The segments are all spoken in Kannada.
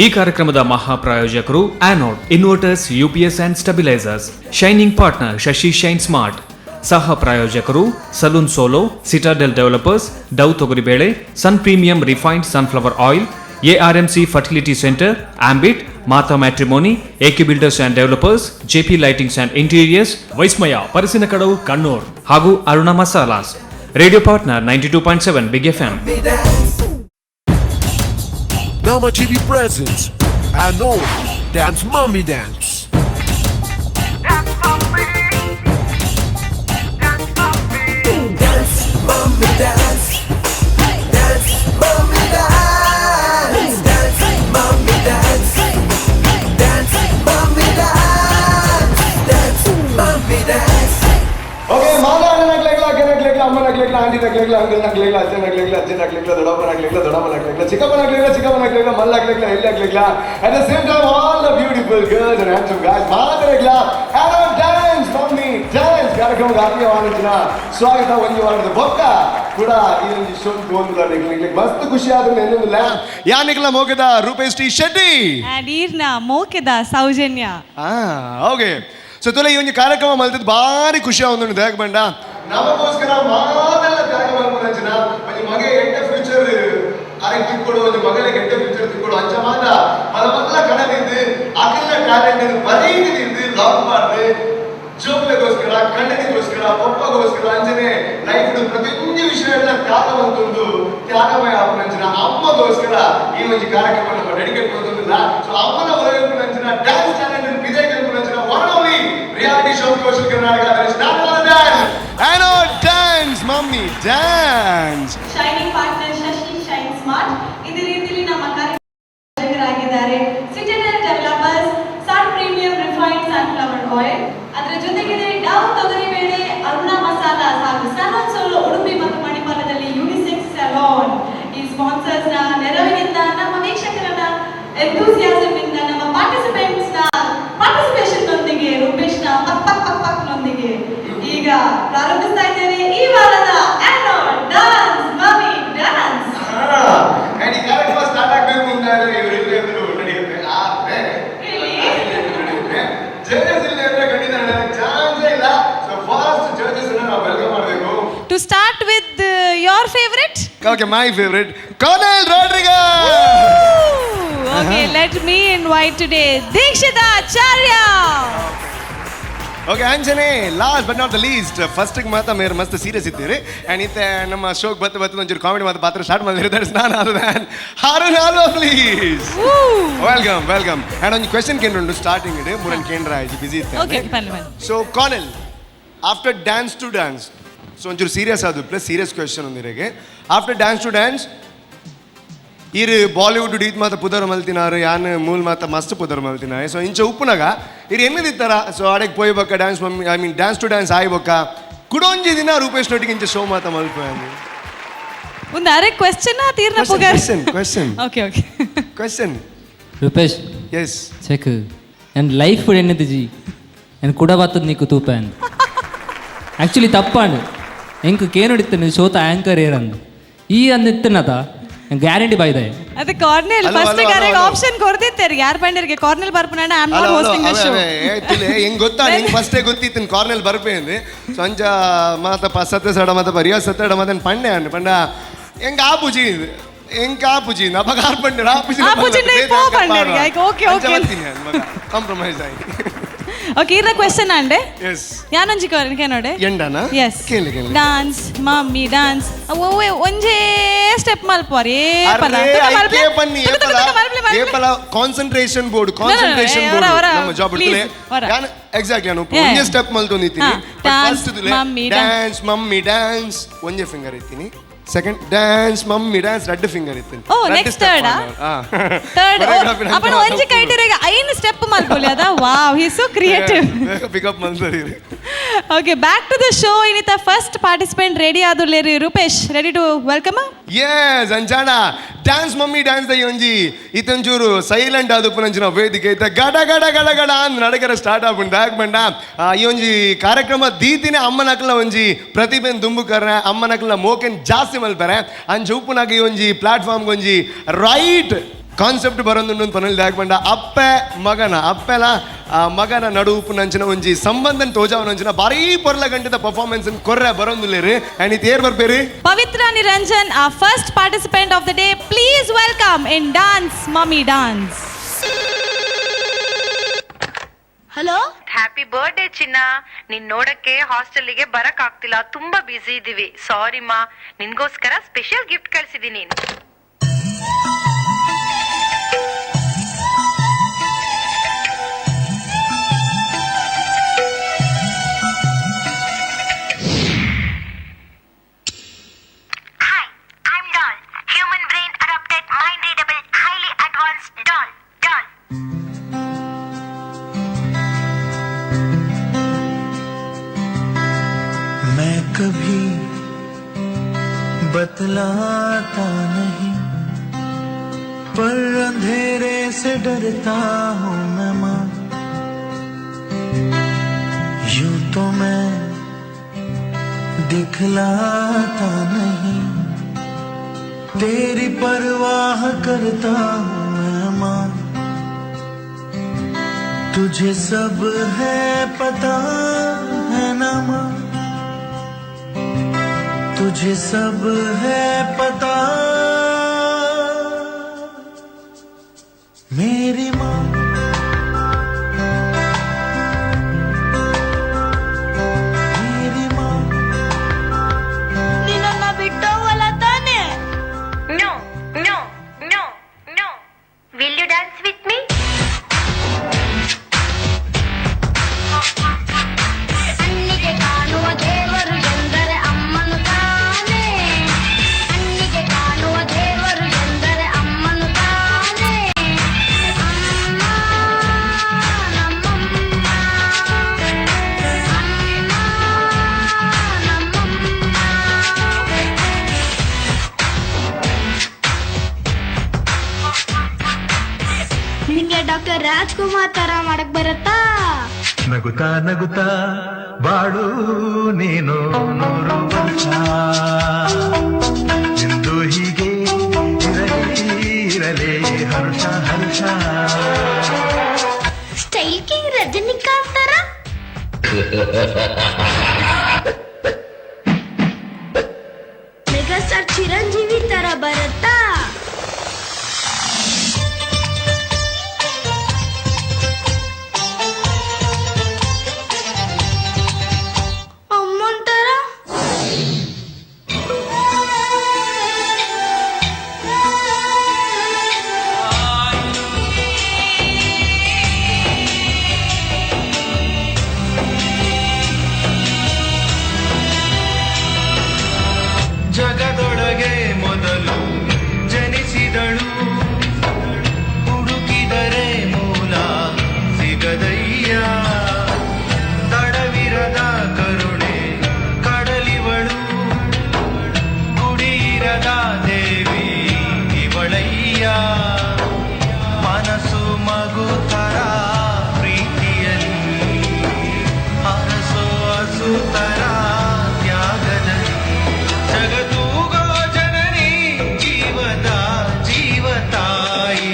ಈ ಕಾರ್ಯಕ್ರಮದ ಮಹಾಪ್ರಾಯೋಜಕರು anode inverters, UPS and stabilisers. Shining partner Shashi shine smart. ಸಹ ಪ್ರಾಯೋಜಕರು ಸಲೂನ್ ಸೋಲೋ, ಸಿಟಾಡೆಲ್ ಡೆವಲಪರ್ಸ್, ಡೌ ತೊಗರಿಬೇಳೆ, ಸನ್ premium refined sunflower oil, ARMC fertility centre, ಆಂಬಿಟ್, Mata matrimony, AK builders and developers, JP lightings and interiors, ವೈಸ್ಮಯ ಪರಿಸಿನಕಡವು ಕಣ್ಣೂರ್ ಹಾಗೂ Aruna masalas. Radio partner 92.7 big FM. Nama TV presents Anod Dance Mommy Dance. Dance mommy, dance mommy, Dance, mommy, dance. Dance, mommy, dance. Dance, mommy, dance. Dance, mommy, dance. Dance, mommy, dance. Okay, mala naglegla, naglegla, amma naglegla, auntie naglegla, uncle naglegla, ajja naglegla, ajja naglegla, dodappa naglegla, dodamma naglegla, chikkappa naglegla, malla naglegla, ella naglegla. At the same time, all the beautiful girls and handsome guys, mala naglegla, Anod dance, mommy dance. ಕಾರ್ಯಕ್ರಮಕ್ಕೆ ಆತ್ಮೀಯವಾದ ಸ್ವಾಗತ ವಂದ್ಯವಾದ ಬೊಕ್ಕ ಕೂಡ ಈ ಒಂದು ಶೋ ಗೋಂದುಲ ಮಸ್ತ್ ಖುಷಿ ಆದ್ರೆ ಏನೊಂದಿಲ್ಲ ಯಾನಿಗ್ಲ ಮೋಗದ ರೂಪೇಶ್ ಟಿ ಶೆಟ್ಟಿ and ಈರ್ನ ಮೋಕೆದ ಸೌಜನ್ಯ. ಓಕೆ ಸೊ ತುಲ ಈ ಒಂದು ಕಾರ್ಯಕ್ರಮ ಮಲ್ತಿದ್ದು ಭಾರಿ ಖುಷಿ ಆಗೊಂಡು ದೇಹಕ್ಕೆ ಬಂಡ ನಮಗೋಸ್ಕರ ಮಾತೆಲ್ಲ ಕಾರ್ಯಕ್ರಮ ಮನಂಚಿನ ಒಂದು ಮಗೆ ಎಂಟ ಫ್ಯೂಚರ್ ಅರೆಗೆ ತಿಕ್ಕೊಡು ಒಂದು ಮಗಳಿಗೆ ಎಂಟ ಫ್ಯೂಚರ್ ತಿಕ್ಕೊಡು ಅಂಚ ಮಾತ ಮಲ್ಲ ಕಣದಿದ್ದು ಅಕಲ್ಲ ಟ್ಯಾಲೆಂಟ್ ಬರೀದಿದ್ದು ಲಾಕ್ ಮಾಡ್ದು ಜೋಕ್ಲೆಗೋಸ್ಕರ ಕಣ್ಣನಿಗೋಸ್ಕರ ಪಪ್ಪಗೋಸ್ಕರ ಅಂಜನೆ ಲೈಫ್ ಪ್ರತಿಯೊಂದು ವಿಷಯಗಳ ತ್ಯಾಗವಂತೊಂದು ತ್ಯಾಗಮಯ ಅಪ್ಪನಂಚಿನ ಅಮ್ಮಗೋಸ್ಕರ ಈ ಒಂದು ಕಾರ್ಯಕ್ರಮ ನಮ್ಮ ಡೆಡಿಕೇಟ್ ಮಾಡೋದಿಲ್ಲ. ಸೊ ಅಮ್ಮನ ಹೊರಗೆ ನಂಚಿನ ಡ್ಯಾನ್ಸ್ ಟ್ಯಾಲೆಂಟ್ ವಿಜಯ್ ನಂಚಿನ ಒನ್ ಓನ್ಲಿ ರಿಯಾಲಿಟಿ ಶೋ ಕೋಶಲ್ Karnataka anode dance mummy dance. Shining partner Shashi shine smart ಇದೇ ರೀತಿಯಲ್ಲಿ ನಮ್ಮ ಕಾರ್ಯಕ್ರಮರಾಗಿದ್ದಾರೆ. ಸಿಟಾಡೆಲ್ ಡೆವಲಪರ್ಸ್, ಸನ್ ಪ್ರೀಮಿಯಂ ರಿಫೈನ್ಡ್ ಸನ್ಫ್ಲವರ್ ಆಯಿಲ್, ಅದರ ಜೊತೆಗೆ ಡೌ ತೊಗರಿಬೇಳೆ, ಅರುಣ ಮಸಾಲಾಸ್ ಹಾಗೂ ಸಲೂನ್ ಸೋಲೋ ಉಡುಪಿ ಮತ್ತು ಮಣಿಪಾಲದಲ್ಲಿ ಯುನಿಸೆಕ್ಸ್ ಸಲೂನ್ ಈ ಸ್ಪಾನ್ಸರ್ಸ್ ನ ನೆರವಿನಿಂದ ನಮ್ಮ ವೀಕ್ಷಕರನ್ನ ಎಂಥೂಸಿಯಾಸಮ್ ಇಂದ ನಮ್ಮ ಪಾರ್ಟಿಸಿಪೆಂಟ್ಸ್ ನ ಪಾರ್ಟಿಸಿಪೇಷನ್ ನೊಂದಿಗೆ ರೂಪೇಶ್ ನ ಪಕ್ ನೊಂದಿಗೆ ಈಗ ಪ್ರಾರಂಭಿಸ್ತಾ ಇದ್ದೇವೆ ಈ ವಾರದ ಆನೋಡ್ ಡಾನ್ಸ್ ಮಮ್ಮಿ ಡಾನ್ಸ್. ಈ ಕಾರ್ಯಕ್ರಮ ಸ್ಟಾರ್ಟ್ ಆಗಬೇಕು ಅಂತ ಹೇಳಿದ್ರೆ ಇವರೆಲ್ಲರೂ ನಡೆಯುತ್ತೆ. ಆದ್ರೆ ಜಡ್ಜಸ್ ಇಲ್ಲ ಅಂದ್ರೆ ಖಂಡಿತ ನಡೆಯೋದಕ್ಕೆ ಚಾನ್ಸೇ ಇಲ್ಲ. ಸೊ ಫಸ್ಟ್ ಜಡ್ಜಸ್ ಅನ್ನ ನಾವು ವೆಲ್ಕಮ್ ಮಾಡಬೇಕು. To start with your favorite? Okay, my favorite, Cornel Rodriguez. Okay, let me invite today Deekshita Acharya. Okay ಅಂಜನೆ, last but not the least first ಮಾತ್ರ ಮೇರೆ ಮಸ್ತ್ ಸೀರಿಯಸ್ ಇದ್ದೀರಿ ಆ್ಯಂಡ್ ಇತ್ತೆ ನಮ್ಮ ಶೋಕ್ ಬತ್ತು ಒಂಚೂರು ಕಾಮಿಡಿ ಮಾತು ಪಾತ್ರ ಸ್ಟಾರ್ಟ್ ಮಾಡಿದ್ರೆ that's none other than Haroon Alva please. Welcome and ಒಂದು ಕ್ವೆಶನ್ ಕೇಂದ್ರ ಸ್ಟಾರ್ಟಿಂಗ್ ಇದೆ ಮೂರನ್ನು ಕೇಂದ್ರ ಆಯ್ತು ಬಿಸಿ ಇತ್ತು. So Cornel, after dance to dance, so ಒಂಚೂರು ಸೀರಿಯಸ್ ಆದವು ಪ್ಲಸ್ ಸೀರಿಯಸ್ ಕ್ವೆಶನ್ ಒಂದಿರಿಗೆ. ಆಫ್ಟರ್ ಡ್ಯಾನ್ಸ್ ಟು ಡ್ಯಾನ್ಸ್ ಇರು ಬಾಲಿವುಡ್ ಡೀತ್ ಮಾತ ಪುದರ್ ಮಲ್ತಿನಾರು ಯಾನ್ ಮೂಲ್ ಮಾತ ಮಸ್ತ್ ಪುದರ್ ಮಲ್ತಿನಾರೆ. ಸೊ ಇಂಚ ಉಪ್ಪುನಾಗ ಇರು ಎನ್ನದಿತ್ತಾರ. ಸೊ ಅಡೆಗೆ ಪೋಯ್ಬಕ್ಕ dance mummy I mean dance to dance ಆಯ್ಬಕ್ಕ ಕುಡೊಂಜಿ ದಿನ ರೂಪೇಶ್ ನೊಟ್ಟಿಗೆ ಇಂಚ ಶೋ ಮಾತ ಮಲ್ಪೋಯಂದು ಒಂದು ಅರೆ ಕ್ವೆಶ್ಚನ್ ತೀರ್ನ ಪುಗರ್ ಕ್ವೆಶ್ಚನ್ ರೂಪೇಶ್ ಎಸ್ ಚೆಕ್ ನನ್ನ ಲೈಫ್ ಎನ್ನದು ಜಿ ನಾನು ಕೂಡ ಬತ್ತದ ನೀಕು ತೂಪ ಅಂದು ಆ್ಯಕ್ಚುಲಿ ತಪ್ಪಾಂಡು ಎಂಕ್ ಕೇನೊಡಿತ್ತು ಶೋತ ಆ್ಯಂಕರ್ ಏರಂದು ಈ ಅಂದಿತ್ತನದ ಗ್ಯಾರಂಟಿ ಬಾಯ್ದೆ ಅದು ಕಾರ್ನೆಲ್ ಫಸ್ಟ್ ಗಾರಿಗೆ ಆಪ್ಷನ್ ಕೊಡ್ತಿರ್ತಾರೆ ಯಾರ್ ಬಂದಿರ್ಗೆ ಕಾರ್ನೆಲ್ ಬರ್ಪನಾಣ I am not hosting the show ಹೆಂಗ್ ಗೊತ್ತಾ ನಿಂಗೆ ಫಸ್ಟೇ ಗೊತ್ತಿತ್ತು ಕಾರ್ನೆಲ್ ಬರ್ಪೆ ಅಂದೆ. ಸಂಜ ಮಾತ ಸತ್ಯ ಸಡ ಮಾತ ಬರಿಯ ಸತ್ತಡ ಮಾತ ಪಂಡೆ ಅಣ್ಣ ಪಂಡ ಹೆಂಗ ಆಪುಜಿ ಹೆಂಗ ಆಪುಜಿ ನಬಗ ಆರ್ಪಂಡೆ ಆಪುಜಿ ಕಾಂಪ್ರಮೈಸ್ ಆಗಿ. ಓಕೆ ಇರ ಕ್ವೆಶ್ಚನ್ ಅಂಡೆ ಎಸ್ ಯಾನೊಂಜಿ ಕೇನೋಡೆ ಎಂಡನ ಎಸ್ ಕೇಳಿ ಡಾನ್ಸ್ ಮಮ್ಮಿ ಡಾನ್ಸ್ ಓವೆ ಒಂಜೇ ಸ್ಟೆಪ್ ಮಲ್ಪೋರಿ ಏಪಲ ಕಾನ್ಸಂಟ್ರೇಷನ್ ಬೋರ್ಡ್ ನಮ್ಮ ಜಾಬ್ ಇಡ್ತಲೆ ಎಕ್ಸಾಕ್ಟ್ಲಿ ನಾನು ಒಂದೇ ಸ್ಟೆಪ್ ಮಲ್ತೊಂದಿತ್ತೀನಿ. ಫಸ್ಟ್ ಡ್ಯಾನ್ಸ್ ಮಮ್ಮಿ ಡ್ಯಾನ್ಸ್ ಒಂದೇ ಫಿಂಗರ್ ಇತ್ತೀನಿ. ಸೆಕೆಂಡ್ ಡ್ಯಾನ್ಸ್ ಮಮ್ಮಿ ಡ್ಯಾನ್ಸ್ ರೆಡ್ ಫಿಂಗರ್ ಇತ್ತು. ಓ ನೆಕ್ಸ್ಟ್ ಥರ್ಡ್ ಅಪ್ಪನ ಒಂಜಿ ಕೈಟಿರೆಗೆ ಐನು ಸ್ಟೆಪ್ ಮಲ್ಪೊಲಿ ಅದ. Wow, he so creative. Pick up ಮಲ್ಸರಿ. Okay, back to the show. ಇನ್ನಿತ ಫಸ್ಟ್ ಪಾರ್ಟಿಸಿಪೆಂಟ್ ರೆಡಿ ಆದುಲ್ಲೇರಿ Rupesh, ready to welcome? Yes ಅಂಜಾಣ ಡ್ಯಾನ್ಸ್ ಮಮ್ಮಿ ಡ್ಯಾನ್ಸ್ ದೈ ಒಂಜಿ ಇತ್ತಂಚೂರು ಸೈಲೆಂಟ್ ಆದುಪ್ಪುನಂಚಿನ ವೇದಿಕೆ ಐತೆ ಗಡ ಗಡ ಗಡ ಗಡ ಅಂದ್ ನಡಕರ ಸ್ಟಾರ್ಟ್ ಆಪುಂಡು ಬ್ಯಾಕ್ ಬಂಡ. ಈ ಒಂಜಿ ಕಾರ್ಯಕ್ರಮ ದೀತಿನೇ ಅಮ್ಮನಕ್ಲ ಒಂಜಿ ಪ್ರತಿಭೆನ್ ತುಂಬುಕರ ಅಮ್ಮನಕ್ಲ ಮೋಕೆನ್ ಜಾಸ್ತಿ ಮಲ್ಪರೆ ಅಂಚ ಉಪ್ಪುನಾಗ ಈ ಒಂಜಿ ಪ್ಲಾಟ್ಫಾರ್ಮ್ ಒಂಜಿ ರೈಟ್ ಕಾನ್ಸೆಪ್ಟ್ ಬರೋದು ಪನಲ್ ದಾಯಕಂಡ ಅಪ್ಪೆಲ ಮಗನ ನಡುಪು ನಂಚಿನ ಒಂಜಿ ಸಂಬಂಧನ ತೋಜಾವನಂಚಿನ ಭಾರಿ ಪೊರ್ಲ ಗಂಟದ ಪರ್ಫಾರ್ಮೆನ್ಸ್ ಕೊರ್ರೆ ಬರೋದಿಲ್ಲೇರಿ ಅಂಡ್ ಇದು air Barbieri Pavitra Niranjan, our first participant of the day. Please welcome in Dance Mummy Dance. Hello happy birthday ಚಿನ್ನ. ನಿನ್ ನೋಡಕ್ಕೆ ಹಾಸ್ಟೆಲ್ಗೆ ಬರಕ್ ಆಗ್ತಿಲ್ಲ, ತುಂಬಾ ಬ್ಯುಸಿ ಇದೀವಿ. ಸಾರಿ ಮಾ, ನಿನ್ಗೋಸ್ಕರ ಸ್ಪೆಷಲ್ ಗಿಫ್ಟ್ ಕಳ್ಸಿದೀನಿ. Hi, I'm Doll. Human brain adapted, mind readable, highly advanced doll. मैं कभी बतलाता नहीं, पर अंधेरे से डरता हूँ मैं माँ। यूं तो मैं दिखलाता नहीं, तेरी परवाह करता हूँ मैं माँ। तुझे सब है पता है ना माँ, तुझे सब है पता मेरी माँ। मेरी माँ ನಿನ್ನ ಬಿಟ್ಟೋಗಲ್ಲ ತಾನೆ? No no no no. Will you dance with me? ಕಣ್ಣಿಗೆ ಕಾಣುವ ದೇವರು ಎಂದರೆ ಅಮ್ಮನು ತಾನೆ. ಕಣ್ಣಿಗೆ ಕಾಣುವ ದೇವರು ಎಂದರೆ ಅಮ್ಮನು ತಾನೆ. ಅಮ್ಮ ನಮ್ಮಮ್ಮ, ಅಮ್ಮ ನಮ್ಮಮ್ಮ. ನಿಂಗೆ ಡಾಕ್ಟರ್ ರಾಜ್ಕುಮಾರ್ ತರ ಮಾಡಕ್ ಬರುತ್ತಾ? ನಗುತ್ತಾ ನಗುತ್ತಾ ಬಾಳು ನೀನು 100 ವರ್ಷ, ಎಂದು ಹೀಗೆ ಇರಲಿ ಹರ್ಷ ಹರ್ಷ. ಸ್ಟೈಲ್ ಕಿಂಗ್ ರಜನಿಕಾಂತ್ ತರ? ಮೆಗಾಸ್ಟಾರ್ ಚಿರಂಜೀವಿ ತರ ಬರುತ್ತಾ? ಅಮ್ಮನ್ ತರ? ಜಗದೊಳಗೆ ಮೊದಲು ಜನಿಸಿದಳು, ಹುಡುಕಿದರೆ ಮೂಲ ಸಿಗದಯ್ಯ. ತಡವಿರದ ಕರುಣೆ ಕಡಲಿವಳು, ಗುಡಿಯಿರದ ದೇವಿ ಇವಳಯ್ಯ. ಮನಸ್ಸು ಮಗು ತರ ಪ್ರೀತಿಯಲ್ಲಿ, ಅರಸೋ ಹಸುತರ ತ್ಯಾಗದಲ್ಲಿ. ಜಗತ್ತೂಗೋ ಜನನಿ ಜೀವದ ಜೀವತಾಯಿ.